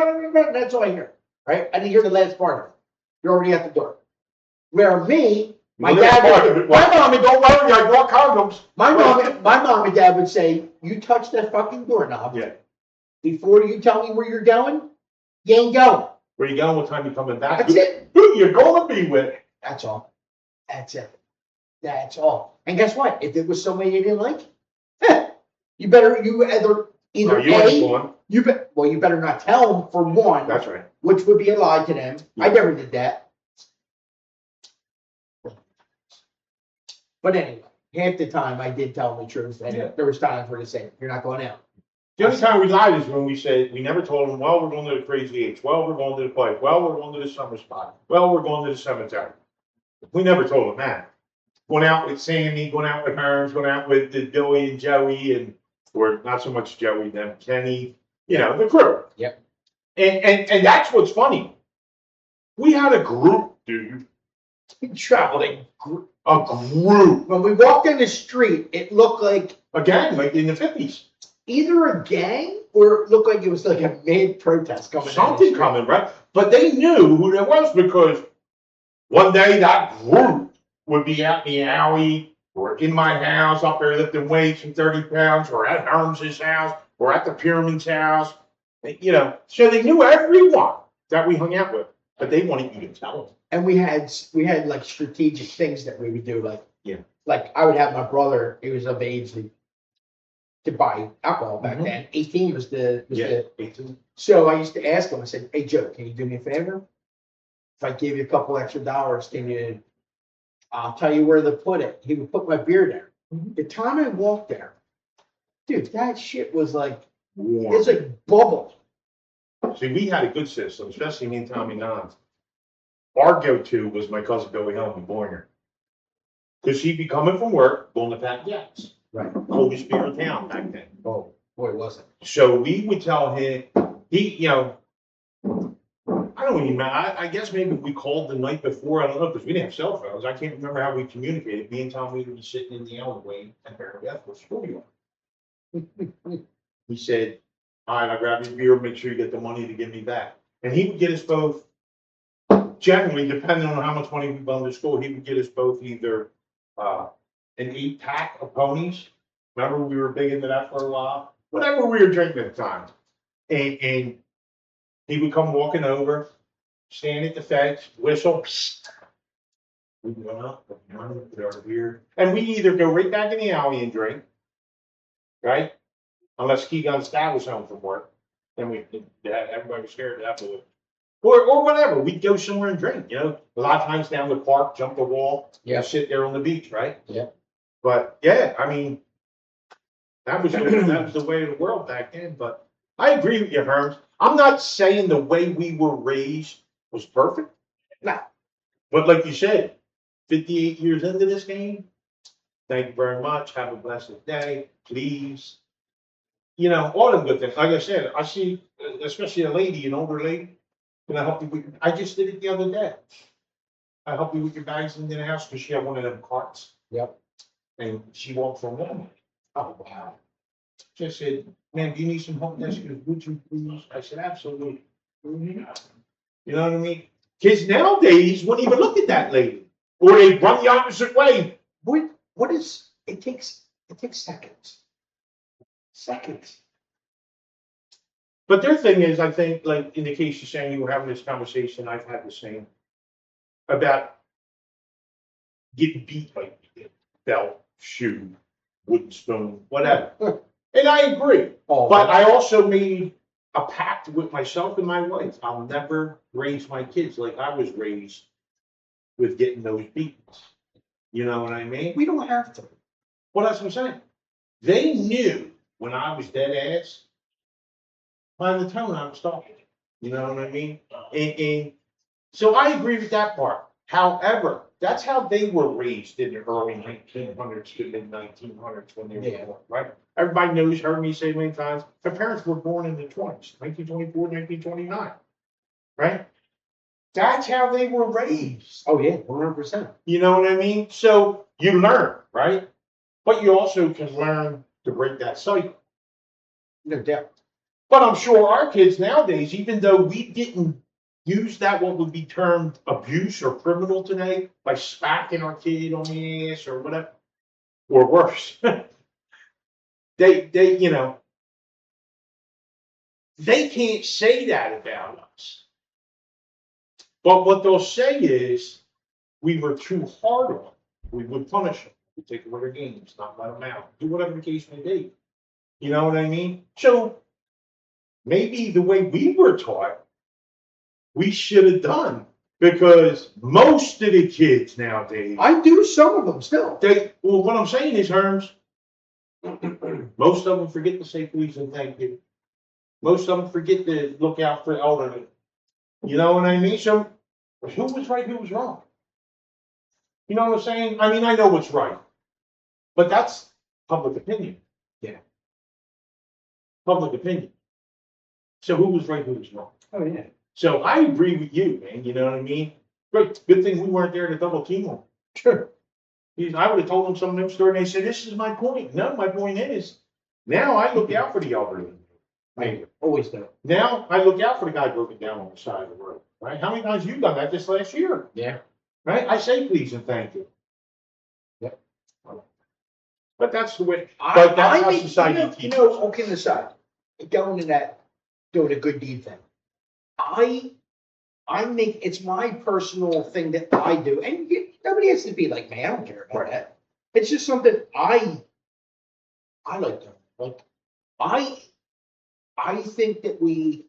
That's all I hear. Right? I didn't hear the last part of it. You're already at the door. Where my mom and
don't worry, I bought condoms.
My mom and dad would say, you touch that fucking doorknob.
Yeah.
Before you tell me where you're going, you ain't going.
Where you going? What time you coming back?
That's it.
Who you're going to be with?
That's all. That's it. That's all. And guess what? If it was somebody you didn't like, you better you better not tell them for one.
That's right.
Which would be a lie to them. Yeah. I never did that. But anyway, half the time I did tell them the truth, and there was times where they said, "You're not going out."
The only time we lied is when we said we never told them. Well, we're going to the Crazy Eights. Well, we're going to the play. Well, we're going to the summer spot. Well, we're going to the cemetery. We never told them that. Going out with Sammy, going out with Herms, going out with Billy and Joey, or not so much Joey, then Kenny. You know, the crew.
Yep.
And that's what's funny. We had a group, dude.
Traveling.
A group.
When we walked in the street, it looked like
a gang, like in the 50s.
Either a gang or it looked like it was like a mid protest coming.
Something coming, right? But they knew who there was because one day that group would be out in the alley or in my house up there lifting weights from 30 pounds, or at Herms' house, or at the Pyramid's house. You know, so they knew everyone that we hung out with, but they wanted you to tell them.
And we had like strategic things that we would do, like
Yeah.
Like I would have my brother, he was of age to buy alcohol back then. 18 was the
18.
So I used to ask him, I said, "Hey Joe, can you do me a favor? If I give you a couple extra dollars, I'll tell you where to put it." He would put my beer there. The time I walked there, dude, that shit was like,
Warm.
it's like bubble.
See, we had a good system, especially me and Tommy Nons. Our go-to was my cousin Billy Helmy Boyner. Because he'd be coming from work, going to Pat Jacks.
Right.
Coldest beer in town back then.
Oh, boy, was it.
So we would tell him, you know, I don't even know, I guess maybe we called the night before, I don't know, because we didn't have cell phones. I can't remember how we communicated. Me and Tommy would be sitting in the alleyway at Beth with school. He said, "All right, I'll grab your beer, make sure you get the money to give me back." And he would get us both, generally, depending on how much money we bundled to school, he would get us both either an 8-pack of ponies. Remember, we were big into that for a while. Whatever we were drinking at the time. And he would come walking over, stand at the fence, whistle. We went up, put our beer. And we either go right back in the alley and drink, right? Unless Keegan Stat was home from work. Then everybody was scared to have to. Or whatever, we'd go somewhere and drink, you know. A lot of times down the park, jump the wall, sit there on the beach, right?
Yeah.
But yeah, I mean, that was the way of the world back then. But I agree with you, Herms. I'm not saying the way we were raised was perfect. No. But like you said, 58 years into this game, thank you very much. Have a blessed day. Please. You know, all them good things. Like I said, I see, especially a lady, an older lady. Can I help you with? I just did it the other day. I help you with your bags into the house because she had one of them carts.
Yep.
And she walked from Walmart. Oh wow. Just said, "Man, do you need some help?" She goes, "Would you please?" I said, "Absolutely." You know what I mean? Kids nowadays wouldn't even look at that lady, or they run the opposite way.
What is it? Takes seconds. Seconds.
But their thing is, I think, like in the case you're saying, you were having this conversation, I've had the same about getting beat like you did. Belt, shoe, wooden spoon, whatever. And I agree. But I also made a pact with myself and my wife. I'll never raise my kids like I was raised with getting those beatings. You know what I mean?
We don't have to.
Well, that's what I'm saying. They knew when I was dead ass by the tone I was talking. You know what I mean? And so I agree with that part. However, that's how they were raised in the early 1900s to mid 1900s when they were born, right? Everybody knows, heard me say many times, my parents were born in the 20s, 1924, 1929, right? That's how they were raised.
Oh yeah, 100%.
You know what I mean? So you learn, right? But you also can learn to break that cycle.
No doubt.
But I'm sure our kids nowadays, even though we didn't use that what would be termed abuse or criminal today, by smacking our kid on the ass or whatever, or worse, they you know, they can't say that about us. But what they'll say is, we were too hard on them. We would punish them. We'd take away their games, not let them out, do whatever the case may be. You know what I mean? So maybe the way we were taught, we should have done, because most of the kids nowadays,
I do some of them still.
well, what I'm saying is, Herms, most of them forget to say please and thank you. Most of them forget to look out for the elderly. You know what I mean? So who was right, who was wrong? You know what I'm saying? I mean, I know what's right, but that's public opinion.
Yeah.
Public opinion. So who was right, who was wrong?
Oh yeah.
So I agree with you, man. You know what I mean? Good thing we weren't there to double team them.
Sure.
I would have told them some of them story, and they said, "This is my point." No, my point is, now I look out for the elderly.
I always do.
Now I look out for the guy broken down on the side of the road. Right? How many times have you done that this last year?
Yeah.
Right? I say please and thank you.
Yep.
But that's the way,
I
but that's how
make,
society
you
teaches.
know, all kidding aside, going to that, doing a good deed thing. I make, it's my personal thing that I do, and nobody has to be like me. I don't care about
Right.
that. It's just something I like doing. Like I think that we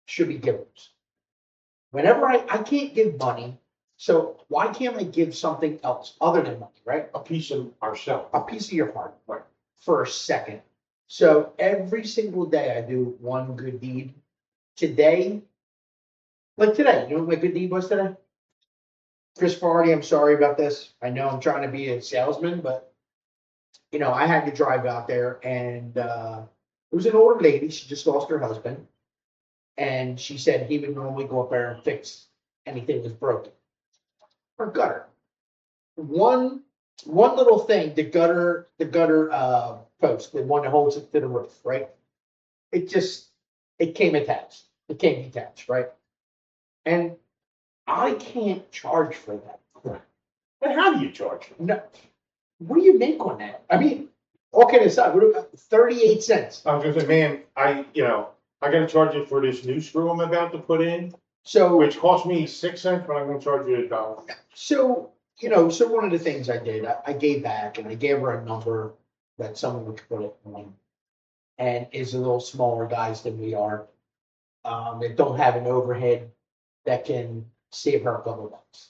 should be givers. Whenever I can't give money, so why can't I give something else other than money, right?
A piece of ourselves.
A piece of your heart,
Right.
for a second. So every single day I do one good deed. Today, like today, you know what my good deed was today? Chris Farley, I'm sorry about this. I know I'm trying to be a salesman, but you know, I had to drive out there and it was an older lady. She just lost her husband. And she said he would normally go up there and fix anything that was broken. Her gutter. One little thing, the gutter post, the one that holds it to the roof, right? It came attached. It came detached, right? And I can't charge for that.
And how do you charge them?
No, what do you make on that? I mean, okay, aside, what about 38 cents?
I was gonna say, man, I gotta charge you for this new screw I'm about to put in,
So,
which cost me 6 cents, but I'm gonna charge you $1.
so, you know, so one of the things I did, I gave back and I gave her a number that someone would put it on. And is a little smaller guys than we are, that don't have an overhead that can save her a couple of bucks.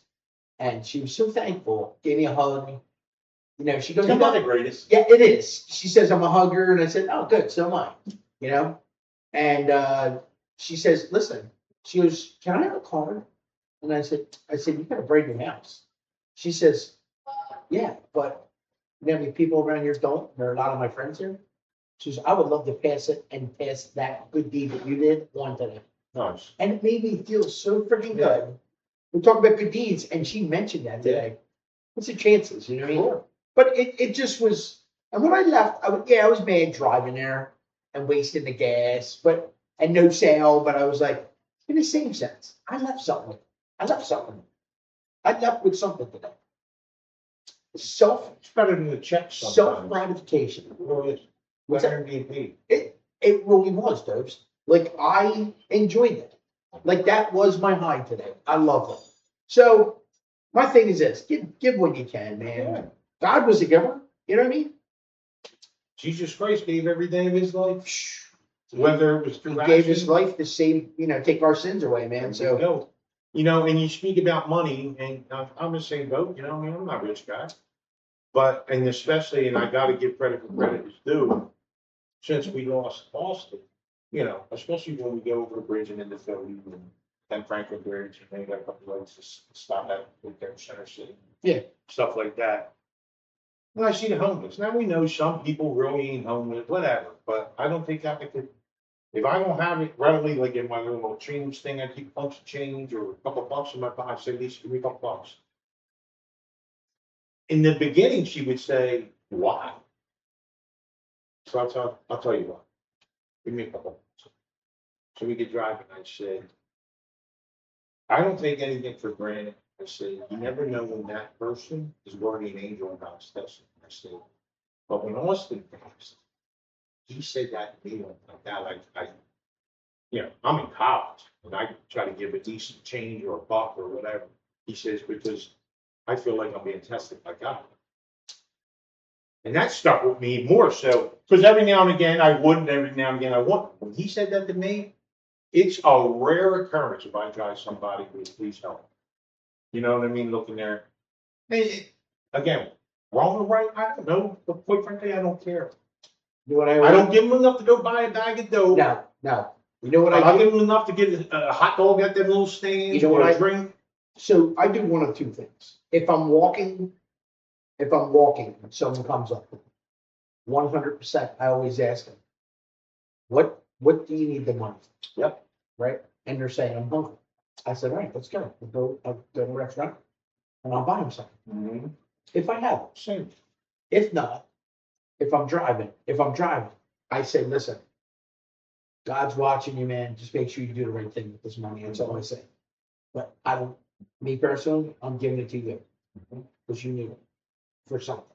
And she was so thankful, gave me a hug. You know, she goes,
You're not the greatest.
yeah, it is. She says, I'm a hugger. And I said, oh, good. So am I, you know? And she says, listen, she goes, can I have a card? And I said, you got a brand new house. She says, yeah, but you know how many people around here don't? There are a lot of my friends here. She says, I would love to pass it and pass that good deed that you did on to them.
Nice.
And it made me feel so freaking good. We're talking about good deeds, and she mentioned that today. What's the chances, you know what I mean?
Sure.
But it just was, and when I left, I was mad driving there and wasting the gas, and no sale, but I was like, in the same sense, I left something. I left with something today.
It's better than a check sometimes.
Self-gratification.
It really is.
What's
Better than being paid.
It really was, Dopes. Like, I enjoyed it. Like, that was my high today. I love it. So, my thing is this, give when you can, man.
Yeah.
God was a giver, you know what I mean?
Jesus Christ gave every day of his life, whether it was
He
through
gave his
action.
life to save, take our sins away, man. So,
No. You know, and you speak about money, and I'm the same boat, you know, I mean, I'm not a rich guy. But, and especially, and I gotta give credit where credit is due, since we lost Austin, you know, especially when we go over the bridge and into Philly and Franklin Bridge, and they got a couple of lights to stop at with their Center City.
Yeah.
Stuff like that. And I see the homeless. Now, we know some people really ain't homeless, whatever, but I don't think that could, if I don't have it readily, like in my little change thing, I keep a bunch of change or a couple of bucks in my pocket, say, Lisa, give me a couple bucks. In the beginning, she would say, why? So I'll tell you what, give me a couple bucks. So we could drive, and I said, I don't take anything for granted. I said, you never know when that person is guardian angel in God's steps. I said, but when Austin passed, he said that to me like that, I'm in college, and I try to give a decent change or a buck or whatever. He says, because I feel like I'm being tested by God. And that stuck with me more so, because every now and again I would, and every now and again I wouldn't. When he said that to me, it's a rare occurrence if I drive somebody with please help. You know what I mean? Looking there. Again, wrong or right, I don't know. But quite frankly, I don't care.
you know what
I don't give them enough to go buy a bag of dough.
No. You know what
I'll
I do?
give them enough to get a hot dog at them little stands,
You know what
or
I-
a drink.
So I do one of two things. If I'm walking and someone comes up, 100%, I always ask them, what do you need the money for?
Yep.
Right? And they're saying, I'm hungry. I said, all right, let's go. I'll go to a restaurant and I'll buy them something.
Mm-hmm.
If I have it.
Same.
If not, if I'm driving, I say, listen, God's watching you, man. Just make sure you do the right thing with this money. That's all I say. But me personally, I'm giving it to you because you need it for something.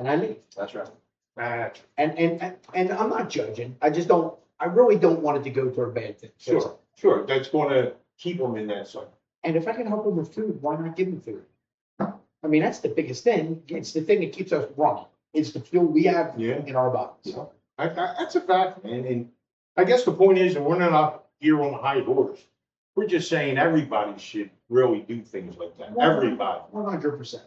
and I leave.
That's right.
And I'm not judging. I really don't want it to go to a bad thing.
Sure. That's going to keep them in that cycle.
And if I can help them with food, why not give them food? I mean, that's the biggest thing. It's the thing that keeps us running. It's the fuel we have in our bodies.
That's a fact, man. And I guess the point is, and we're not up here on the high horse. We're just saying everybody should really do things like that. Everybody.
100%.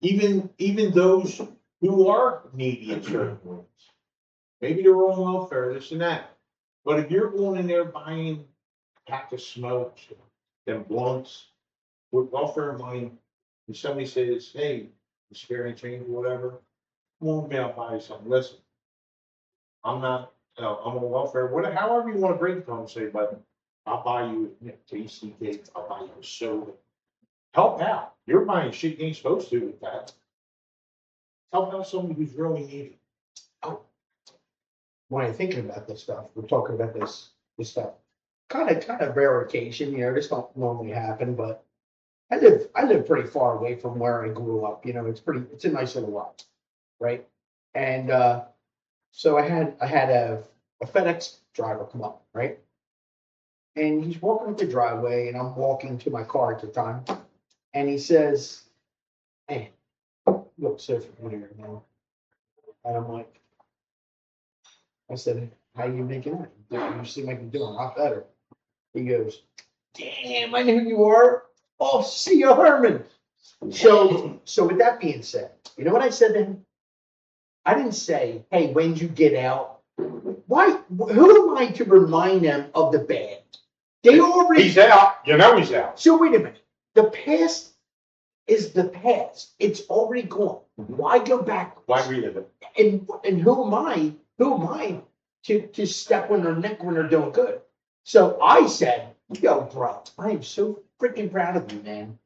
Even those who are needy in certain ways. Maybe they're on welfare, this and that. But if you're going in there buying a pack of smokes, them blunts, with welfare money, and somebody says, hey, you sparing change or whatever, come on, man, I'll buy you something. Listen, I'm not, I'm on welfare, however you want to break it from, say, but I'll buy you a tasty cake, I'll buy you a soda. Help out. You're buying shit you ain't supposed to with that. Help out somebody who's really needy.
Oh, when I'm thinking about this stuff, we're talking about this stuff. Kind of rare occasion, this don't normally happen, but I live pretty far away from where I grew up. It's a nice little lot, right? And so I had a FedEx driver come up, right? And he's walking up the driveway, and I'm walking to my car at the time, and he says, "Man, you look so familiar, man." And I'm like, I said, "How you making it? You seem like you're doing a lot better." He goes, "Damn, I know who you are. Oh, see you, Herman." So with that being said, you know what I said to him? I didn't say, "Hey, when'd you get out?" Why? Who am I to remind them of the bad? They already.
He's out. He's out.
So wait a minute. The past is the past. It's already gone. Why go back?
Why relive it?
And who am I? Who am I to step on their neck when they're doing good? So I said, "Yo, bro, I am so freaking proud of you, man."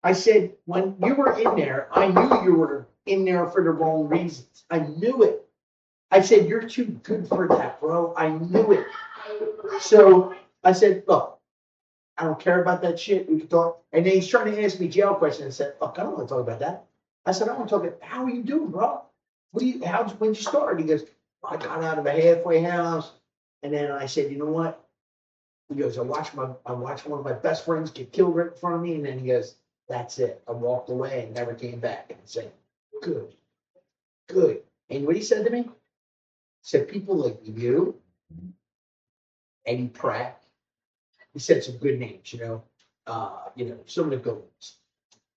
I said, when you were in there, I knew you were in there for the wrong reasons. I knew it. I said, "You're too good for that, bro." I knew it. So I said, "Look, I don't care about that shit. We can talk." And then he's trying to ask me jail questions. I said, "Look, I don't want to talk about that." I said, "I want to talk about how are you doing, bro? When'd you start?" He goes, "I got out of a halfway house." And then I said, "You know what?" He goes, I watched one of my best friends get killed right in front of me." And then he goes, "That's it. I walked away and never came back." And I said, "Good. And what he said to me? He said, "People like you, Eddie Pratt," he said some good names, some of the good ones.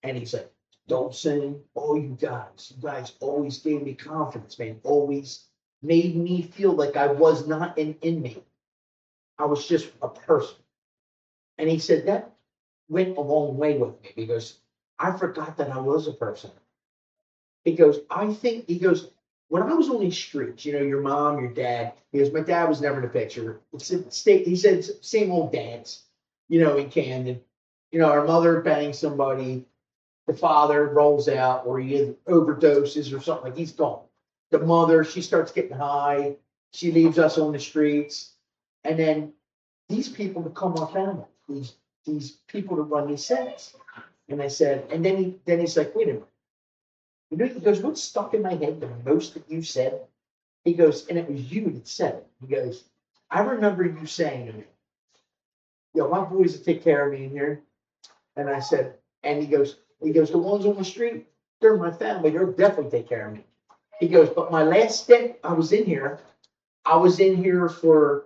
And he's like, "Dolson, all you guys always gave me confidence, man. Always made me feel like I was not an inmate. I was just a person." And he said that went a long way with me because I forgot that I was a person. He goes, "When I was on these streets, your mom, your dad," he goes, "my dad was never in the picture. He said, same old dads, in Camden. Our mother bangs somebody, the father rolls out or he overdoses or something, like he's gone. The mother, she starts getting high, she leaves us on the streets. And then these people become our family, these people that run these sets." And I said, and then he's like, "Wait a minute." He goes, "What's stuck in my head the most that you said?" He goes, "And it was you that said it." He goes, "I remember you saying to me, 'Yo, my boys will take care of me in here.'" And I said, and he goes, "The ones on the street, they're my family. They'll definitely take care of me." He goes, "But my last stint, I was in here for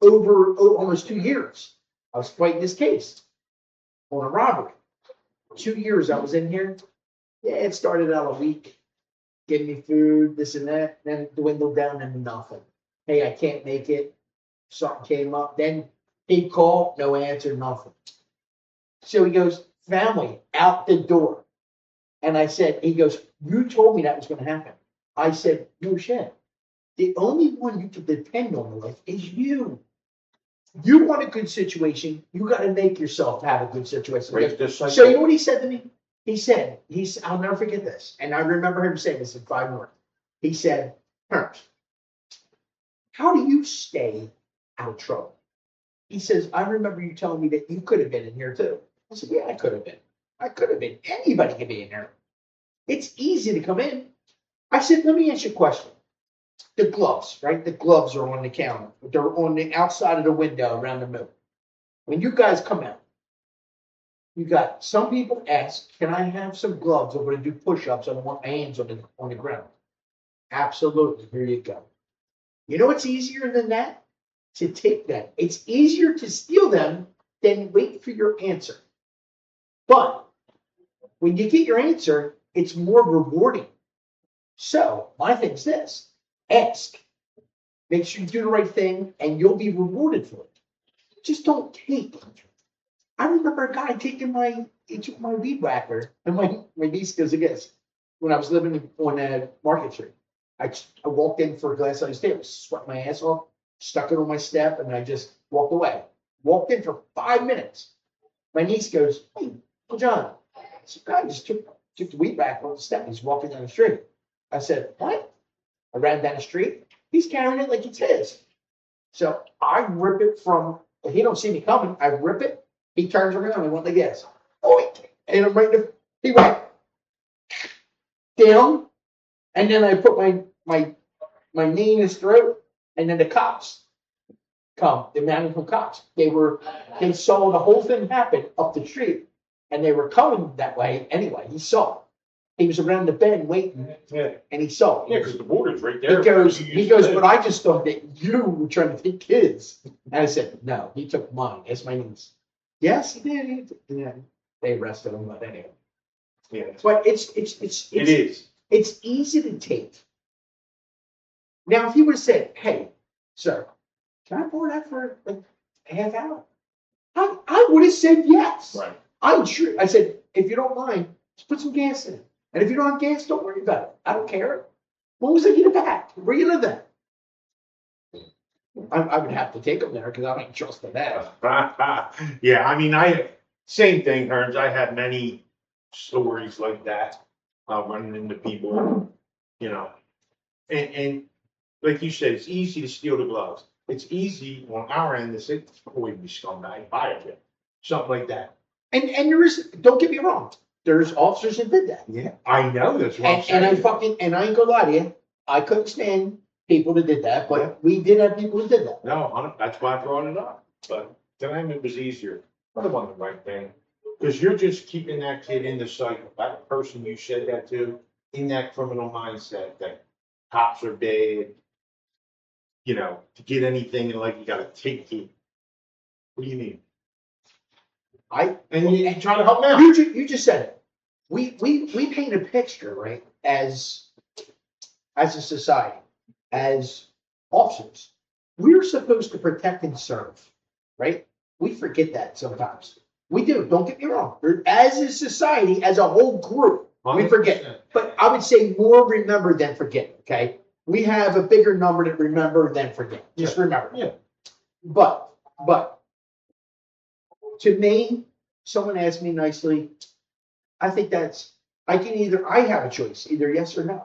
over almost 2 years. I was fighting this case on a robbery. 2 years I was in here. Yeah, it started out a week, giving me food, this and that, then it dwindled down into nothing. Hey, I can't make it. Something came up. Then he'd call, no answer, nothing." So he goes, "Family, out the door." And I said, he goes, "You told me that was going to happen." I said, "No shit. The only one you can depend on in life is you. You want a good situation, you got to make yourself have a good situation." So you know what he said to me? He said, I'll never forget this. And I remember him saying this in 5 more. He said, "Herms, how do you stay out of trouble?" He says, "I remember you telling me that you could have been in here too." I said, "Yeah, I could have been. Anybody could be in here. It's easy to come in. I said, let me ask you a question. The gloves, right? The gloves are on the counter. They're on the outside of the window around the middle. When you guys come out, you got some people ask, can I have some gloves? I'm going to do push-ups. I don't want my hands on the ground. Absolutely. Here you go. You know what's easier than that? To take them. It's easier to steal them than wait for your answer. But when you get your answer, it's more rewarding. So my thing's this: ask. Make sure you do the right thing, and you'll be rewarded for it. Just don't take. I remember a guy taking he took my weed whacker, and my niece goes, I guess, when I was living on Market Street. I walked in for a glass of ice tea, sweat my ass off, stuck it on my step, and I just walked away. Walked in for 5 minutes. My niece goes, hey, John, this guy just took the weed whacker off the step. He's walking down the street. I said, what? I ran down the street. He's carrying it like it's his. So I rip it from, if he don't see me coming, I rip it. He turns around and went like this. Oh, and I'm right there. He went down, and then I put my knee in his throat, and then the cops come, the mounted cops. They saw the whole thing happen up the street, and they were coming that way anyway. He saw it. He was around the bend waiting, and he saw it.
Yeah, because the border's right there.
He goes, but I just thought that you were trying to take kids. And I said, no, he took mine. That's my niece. Yes, he did. Yeah. They arrested him, but anyway.
Yeah.
But it is. It's easy to take. Now, if you would have said, hey, sir, can I borrow that for like a half hour? I would have said yes.
Right.
I'm sure. I said, if you don't mind, just put some gas in it. And if you don't have gas, don't worry about it. I don't care. As long as I get it back. Where you live at? I would have to take them there because I don't trust them that.
Yeah, I mean, same thing, Herms. I have many stories like that, running into people, you know, and like you said, it's easy to steal the gloves. It's easy on our end to say, "Boy, you scumbag, buy it," something like that.
And there is, don't get me wrong, there's officers that did that.
Yeah, I know that's what I'm saying.
And I ain't gonna lie to you, I couldn't stand people that did that, but we did have people who did that.
No, that's why I brought it up. But to them, it was easier. I want the right thing. Because you're just keeping that kid in the cycle. That person you said that to, in that criminal mindset that cops are bad, you know, to get anything and like you gotta take it. What do you mean? And you try to help them out.
You just said it. We paint a picture, right, as a society, as officers. We're supposed to protect and serve, right? We forget that sometimes. We do. Don't get me wrong. As a society, as a whole group, 100%. We forget. But I would say more remember than forget. Okay, we have a bigger number that remember than forget. Just remember.
Yeah.
But to me, someone asked me nicely. I think I have a choice, either yes or no.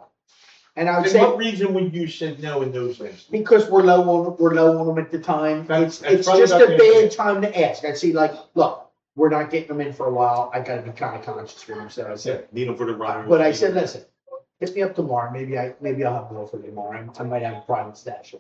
And I would say,
what reason would you say no in those instances?
Because we're low on them at the time. It's just a bad time to ask. I'd say, like, look, we're not getting them in for a while. I got to be kind of conscious for them. So I said,
need them for the run.
But I said, listen, hit me up tomorrow. Maybe I'll have more for you tomorrow. I might have a private stash.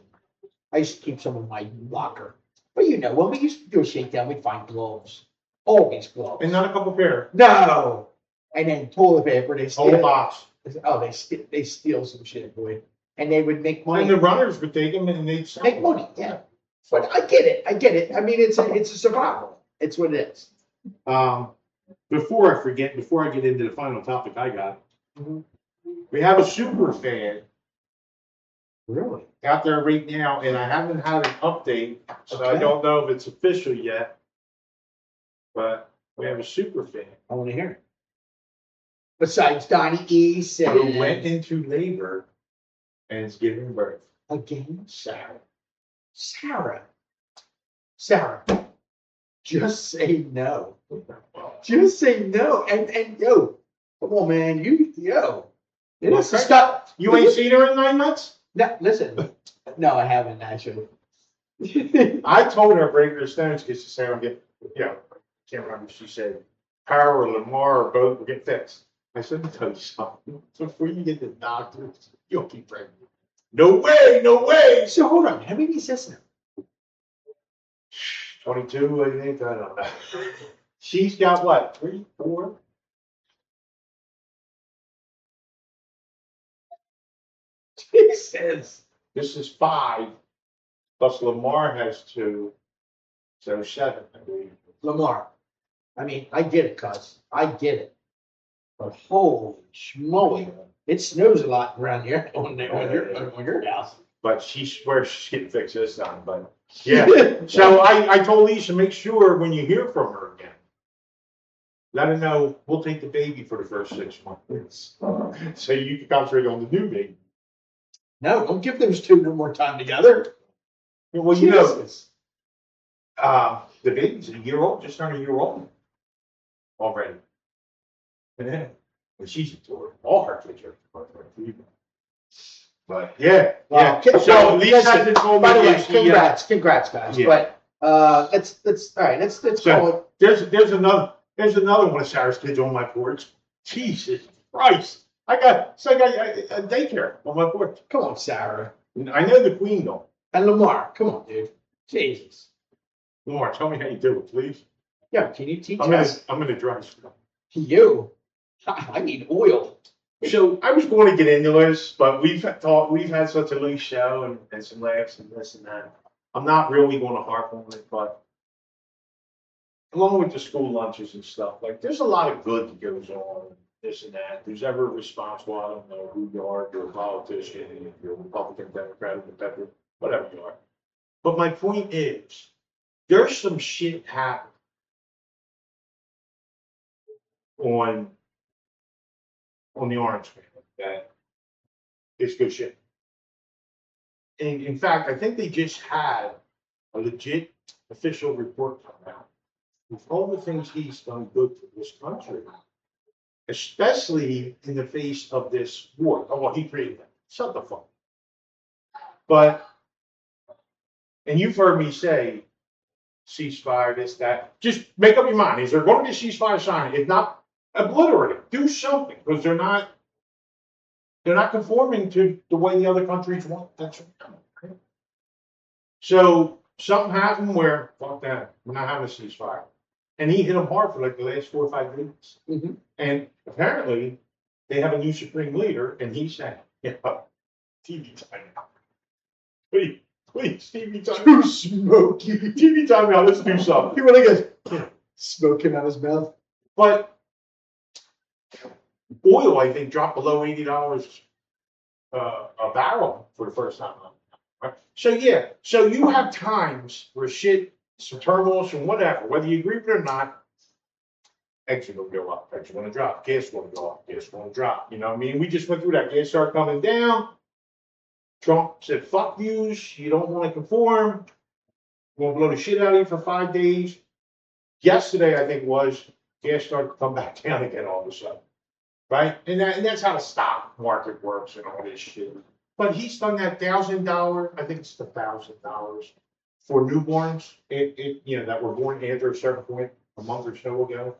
I used to keep some in my locker. But when we used to do a shakedown, we'd find gloves. Always gloves.
And not a couple pair.
No. And then toilet paper. They steal.
Whole box.
Oh, they steal some shit, boy. And they would make money.
And the runners would take them and they'd sell
make money, yeah. But I get it. I mean, it's a survival. It's what it is.
Before I forget, before I get into the final topic I got, we have a super fan.
Really?
Out there right now, and I haven't had an update, so I don't know if it's official yet. But we have a super fan.
I want to hear it. Besides Donnie E.
who went into labor and is giving birth.
Again? Sarah. Just say no. Just say no. And yo, come on, man. It is stuff.
You ain't seen her in 9 months?
No, listen. No, I haven't actually.
I told her break her stones because she said, can't remember if she said Power or Lamar or both will get fixed. I said to tell you something. Before you get to the doctor, you'll be pregnant. No way, no way.
So hold on, how many is this now?
22, I think. I don't know. She's got what? 3, 4?
Jesus.
This is 5. Plus Lamar has 2. So 7, I believe.
Lamar. I mean, I get it, cuz. I get it. But holy schmoly. It snows a lot around here on your house.
But she swears she's getting fixed this time. But yeah. So I told Lisa, make sure when you hear from her again, let her know we'll take the baby for the first 6 months. So you can concentrate on the new baby.
No, don't give those two no more time together.
Well, you know, the baby's a year old, just turned a year old already. Yeah. And she's adorable. All her kids are adorable. But yeah,
Well,
yeah. So Lisa hasn't told me.
By the way, congrats, guys.
Yeah.
But let's all right. Let's call it.
There's another one of Sarah's kids on my porch. Jesus Christ! I got a daycare on my porch.
Come on, Sarah.
I know the queen though.
And Lamar, come on, dude. Jesus.
Lamar, tell me how you do it, please.
Yeah, can you teach us?
I'm gonna drive.
You. I need oil.
So I was going to get into this, but we've had such a loose show and some laughs and this and that. I'm not really going to harp on it, but along with the school lunches and stuff, like there's a lot of good that goes on, this and that. Who's ever responsible, I don't know who you are, if you're a politician, if you're a Republican, Democrat, Independent, whatever you are. But my point is, there's some shit happening on the Orange family that is good shit. And in fact, I think they just had a legit official report come out with all the things he's done good for this country, especially in the face of this war. Oh, well, he created that. Shut the fuck. But, and you've heard me say, ceasefire, this, that. Just make up your mind. Is there going to be a ceasefire sign? If not, obliterate it. Do something, because they're not conforming to the way the other countries want. That's right. So something happened where, fuck that, we're not having a ceasefire. And he hit them hard for like the last 4 or 5 weeks.
Mm-hmm.
And apparently they have a new supreme leader, and he said, yeah, TV time now. Please, TV time.
Too smoky.
TV time now, let's do something.
You want to get smoke him out his mouth?
But oil, I think, dropped below $80 a barrel for the first time. Right? So yeah, so you have times where shit, some turmoil, some whatever, whether you agree with it or not, eggs are going to go up, eggs are going to drop, gas is going to go up, gas is going to drop. You know what I mean? We just went through that. Gas started coming down. Trump said, fuck yous, you don't want to conform. We're going to blow the shit out of you for 5 days. Yesterday, I think gas started to come back down again all of a sudden. Right? And that's how the stock market works and all this shit. But he's done that $1,000, I think it's the $1,000 for newborns, that were born after a certain point, a month or so ago.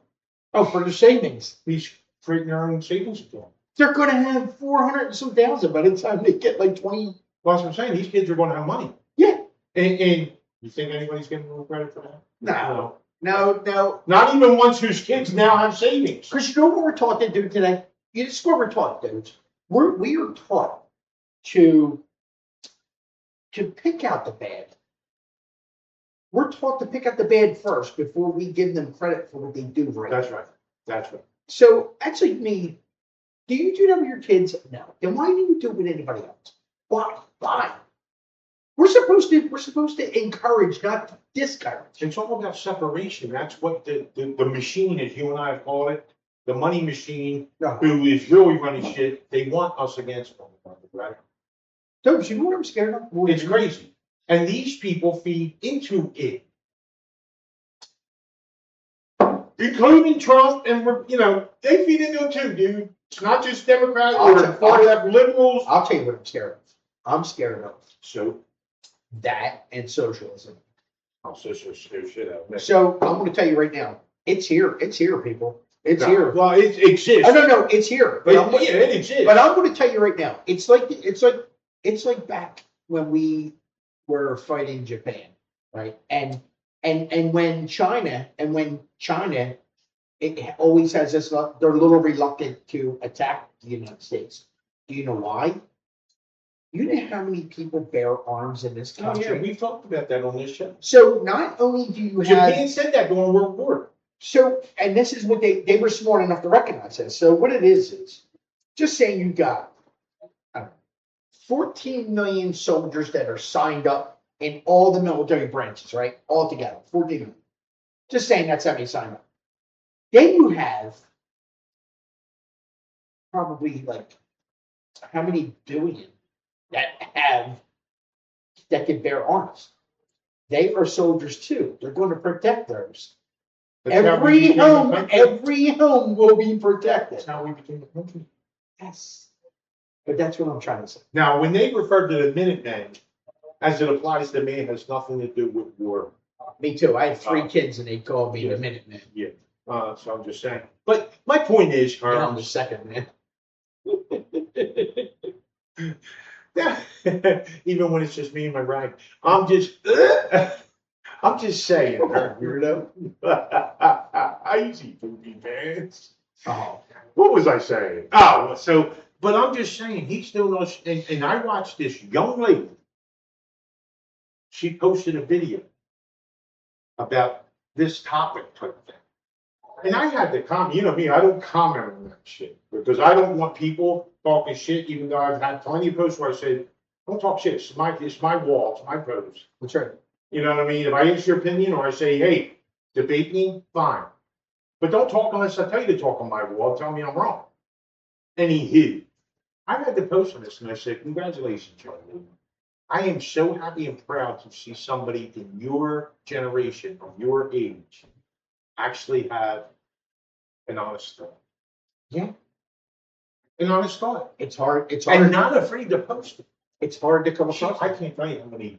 Oh, for the savings.
He's creating their own savings account.
They're going to have 400 and some thousand by the time they get like 20.
Well, that's what I'm saying. These kids are going to have money.
Yeah.
And you think anybody's getting more credit for that?
No.
Not even ones whose kids now have savings.
Because you know what we're taught to do today? This is what we're taught, dudes. We are taught to pick out the bad. We're taught to pick out the bad first before we give them credit for what they do right.
That's right.
So actually, do you do that with your kids? No. Then why do you do it with anybody else? Why? We're supposed to encourage, not discourage.
It's all about separation. That's what the machine, as you and I have called it, the money machine, who is really running shit. They want us against one another, right?
Don't you know what I'm scared of?
It's crazy. And these people feed into it. Including Trump, and they feed into it too, dude. It's not just Democrats or far left liberals.
I'll tell you what I'm scared of. I'm scared of
So
that and socialism.
I'll shit out.
So I'm going to tell you right now, it's here. It's here, people. It's
No.
here.
Well, it exists.
Oh, no, it's here. But I'm,
Yeah, it exists.
but I'm going to tell you right now, it's like back when we were fighting Japan, right? And when China, it always has this, they're a little reluctant to attack the United States. Do you know why? You know how many people bear arms in this
Oh,
country?
yeah, we've talked about that on this show.
So not only do you have,
Japan said that during World War.
so, and this is what they were smart enough to recognize this. So what it is just saying you got 14 million soldiers that are signed up in all the military branches, right? All together, 14 million. Just saying that's how many signed up. Then you have probably like how many billion that can bear arms. They are soldiers too. They're going to protect those.
That's how we became a country.
Every home will be protected.
That's how we became a country.
Yes. But that's what I'm trying to say.
Now, when they refer to the Minutemen, as it applies to me, it has nothing to do with war.
Me too. I had 3 kids and they called me the Minuteman.
Yeah. So I'm just saying. But my point is,
And I'm the second man.
yeah, even when it's just me and my rag, I'm just saying, weirdo. I eat poopy pants.
Oh.
What was I saying? Oh, so, but I'm just saying, he's doing us, and I watched this young lady. She posted a video about this topic type thing. And I had to comment, you know me, I don't comment on that shit because I don't want people talking shit, even though I've had plenty of posts where I said, don't talk shit. It's my wall, it's my post.
That's right.
You know what I mean? If I ask your opinion or I say, hey, debate me, fine. But don't talk unless I tell you to talk on my wall, tell me I'm wrong. And he hid. I had to post on this and I said, congratulations, Charlie. I am so happy and proud to see somebody in your generation, or your age, actually have an honest thought.
Yeah.
An honest thought.
It's hard.
And not afraid to post it.
It's hard to come across.
I can't tell you how many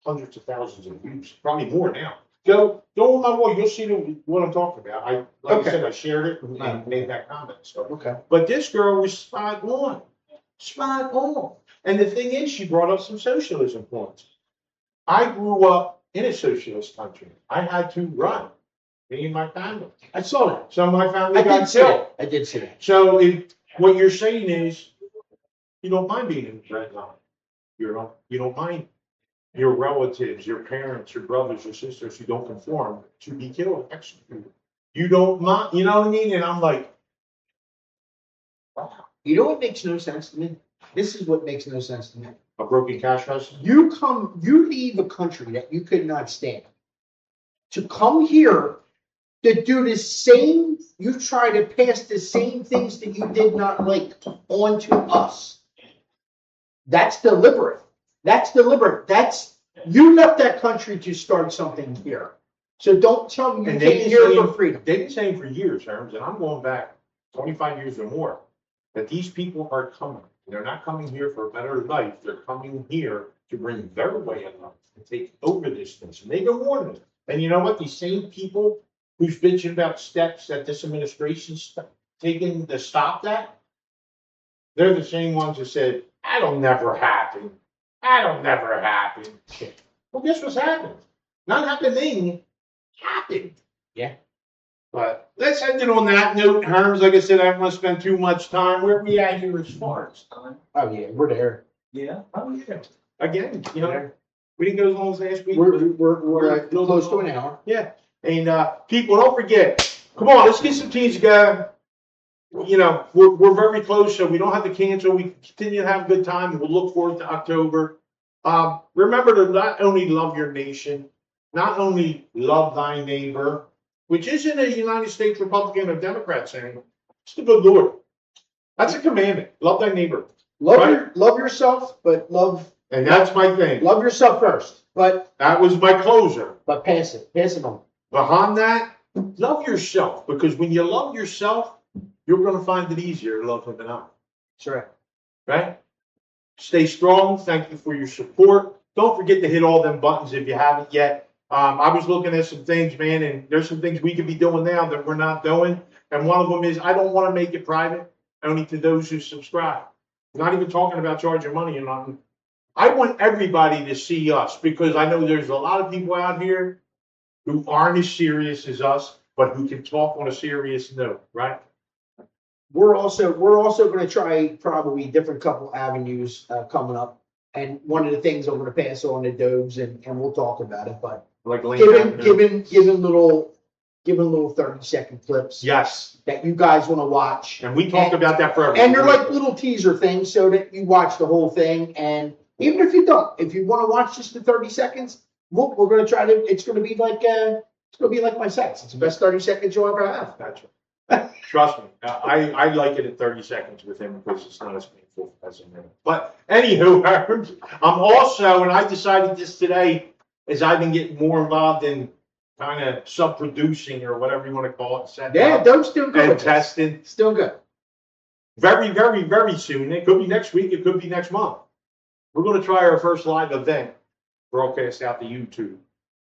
hundreds of thousands of views, probably more now. Go on my wall, you'll see what I'm talking about. I said, I shared it and made that comment. So,
okay.
But this girl was spot on. Spot on. And the thing is, she brought up some socialism points. I grew up in a socialist country. I had to run, me and my family.
I saw that.
Some of my family
I
got killed.
I did see that.
So what you're saying is, you don't mind being in the red line. You don't mind your relatives, your parents, your brothers, your sisters who don't conform to be killed, executed. You don't mind, you know what I mean? And I'm like, wow.
You know what makes no sense to me? This is what makes no sense to me.
A broken cash register?
You leave a country that you could not stand to come here to do the same, you try to pass the same things that you did not like onto us. That's deliberate. You left that country to start something here. So don't tell me you came here for freedom.
They've been saying for years, Herms, and I'm going back 25 years or more, that these people are coming. They're not coming here for a better life. They're coming here to bring their way of life and take over this thing. And they've been warning us. And you know what? These same people who's bitching about steps that this administration's taking to stop that, they're the same ones who said, that'll never happen. That'll never happen. Well, guess what's happened? Not happening, happened.
Yeah.
But let's end it on that note, Herms. Like I said, I don't want to spend too much time. Where are we at here as far as time?
Oh yeah, we're there.
Yeah. Oh yeah. Again, you know, we didn't go as long as last week.
We're close to an hour.
Yeah. And people, don't forget. Come on, let's get some teams together. You know, we're very close, so we don't have to cancel. We continue to have a good time. We'll look forward to October. Remember to not only love your nation, not only love thy neighbor, which isn't a United States Republican or Democrat saying. It's the good Lord. That's a commandment. Love thy neighbor.
Love yourself, but love.
And that's my thing.
Love yourself first, but
that was my closer.
But pass it on.
Behind that, love yourself, because when you love yourself, you're going to find it easier to love someone else.
That's right.
Right? Stay strong. Thank you for your support. Don't forget to hit all them buttons if you haven't yet. I was looking at some things, man, and there's some things we could be doing now that we're not doing. And one of them is, I don't want to make it private, only to those who subscribe. Not even talking about charging money or nothing. I want everybody to see us because I know there's a lot of people out here who aren't as serious as us, but who can talk on a serious note, right?
We're also going to try probably different couple avenues coming up. And one of the things I'm going to pass on to Dobes and we'll talk about it, but
Like
giving little 30-second clips.
Yes.
That you guys want to watch.
And we talk about that for
and they're like little teaser things so that you watch the whole thing. And even if you don't, if you want to watch just the 30 seconds, we're going to try to, it's going to be like my sex. It's the best 30 seconds you'll ever have.
Gotcha. Trust me, I like it at 30 seconds with him because it's not as painful as a minute. But anywho, I'm also, and I decided this today, as I've been getting more involved in kind of sub-producing or whatever you want to call it.
Yeah, those still good.
And testing.
Still good.
Very, very, very soon. It could be next week. It could be next month. We're going to try our first live event broadcast out to YouTube.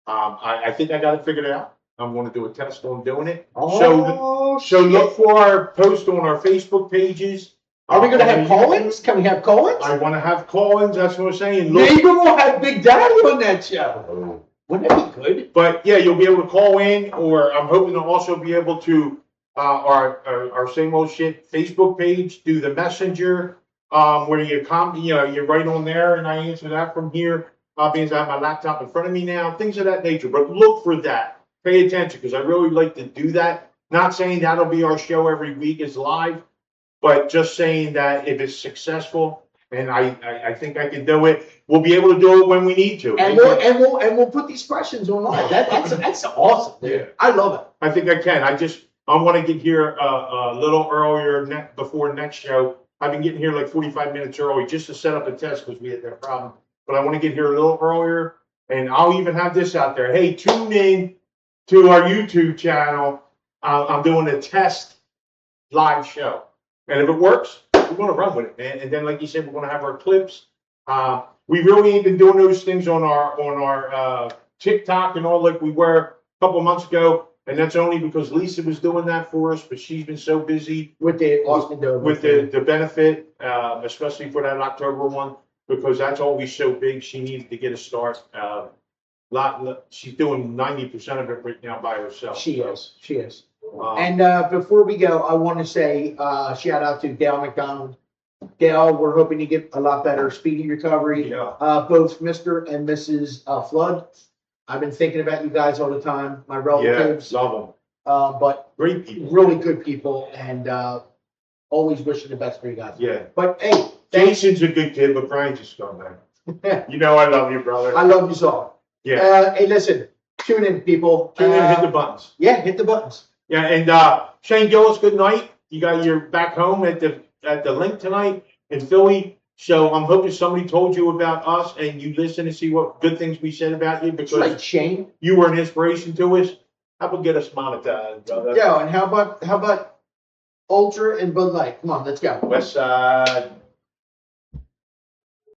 I think I got it figured out. I'm going to do a test on doing it. So look for our post on our Facebook pages.
Are we going to have call-ins? Can we have call-ins?
I want to have call-ins. That's what I'm saying.
Maybe we'll have Big Daddy on that show. Wouldn't that be good?
But yeah, you'll be able to call in, or I'm hoping to also be able to our same old shit Facebook page, do the messenger, where you you're right on there, and I answer that from here. Because I have my laptop in front of me now, things of that nature. But look for that. Pay attention, because I really like to do that. Not saying that'll be our show every week is live, but just saying that if it's successful, and I think I can do it, we'll be able to do it when we need to.
And we'll put these questions online. That's awesome, dude.
Yeah.
I love it.
I think I can. I want to get here a little earlier before next show. I've been getting here like 45 minutes early just to set up a test because we had that problem. But I want to get here a little earlier, and I'll even have this out there. Hey, tune in to our YouTube channel. I'm doing a test live show, and if it works, we're going to run with it. And then, like you said, we're going to have our clips. We really ain't been doing those things on our TikTok and all like we were a couple of months ago, and that's only because Lisa was doing that for us. But she's been so busy
with the Austin Dover
with the benefit, especially for that October one, because that's always so big. She needed to get a start. She's doing 90% of it right now by herself.
She is. And before we go, I want to say shout out to Dale McDonald. Dale, we're hoping to get a lot better, speedy recovery.
Yeah.
Both Mr. and Mrs. Flood. I've been thinking about you guys all the time, my relatives.
Yeah, love them.
But
great people,
really good people, and always wishing the best for you guys.
Yeah.
But hey,
Jason's a good kid, but Brian's just going back. You know I love you, brother.
I love you all.
Yeah.
Hey, listen, tune in, people.
Tune in, hit the buttons.
Yeah, hit the buttons.
Yeah, and Shane Gillis, good night. You're back home at the link tonight in Philly. So I'm hoping somebody told you about us and you listen and see what good things we said about you, because
right, Shane,
you were an inspiration to us. How about get us monetized, brother?
Yeah, and how about Ultra and Bud Light? Come on, let's go.
West Side.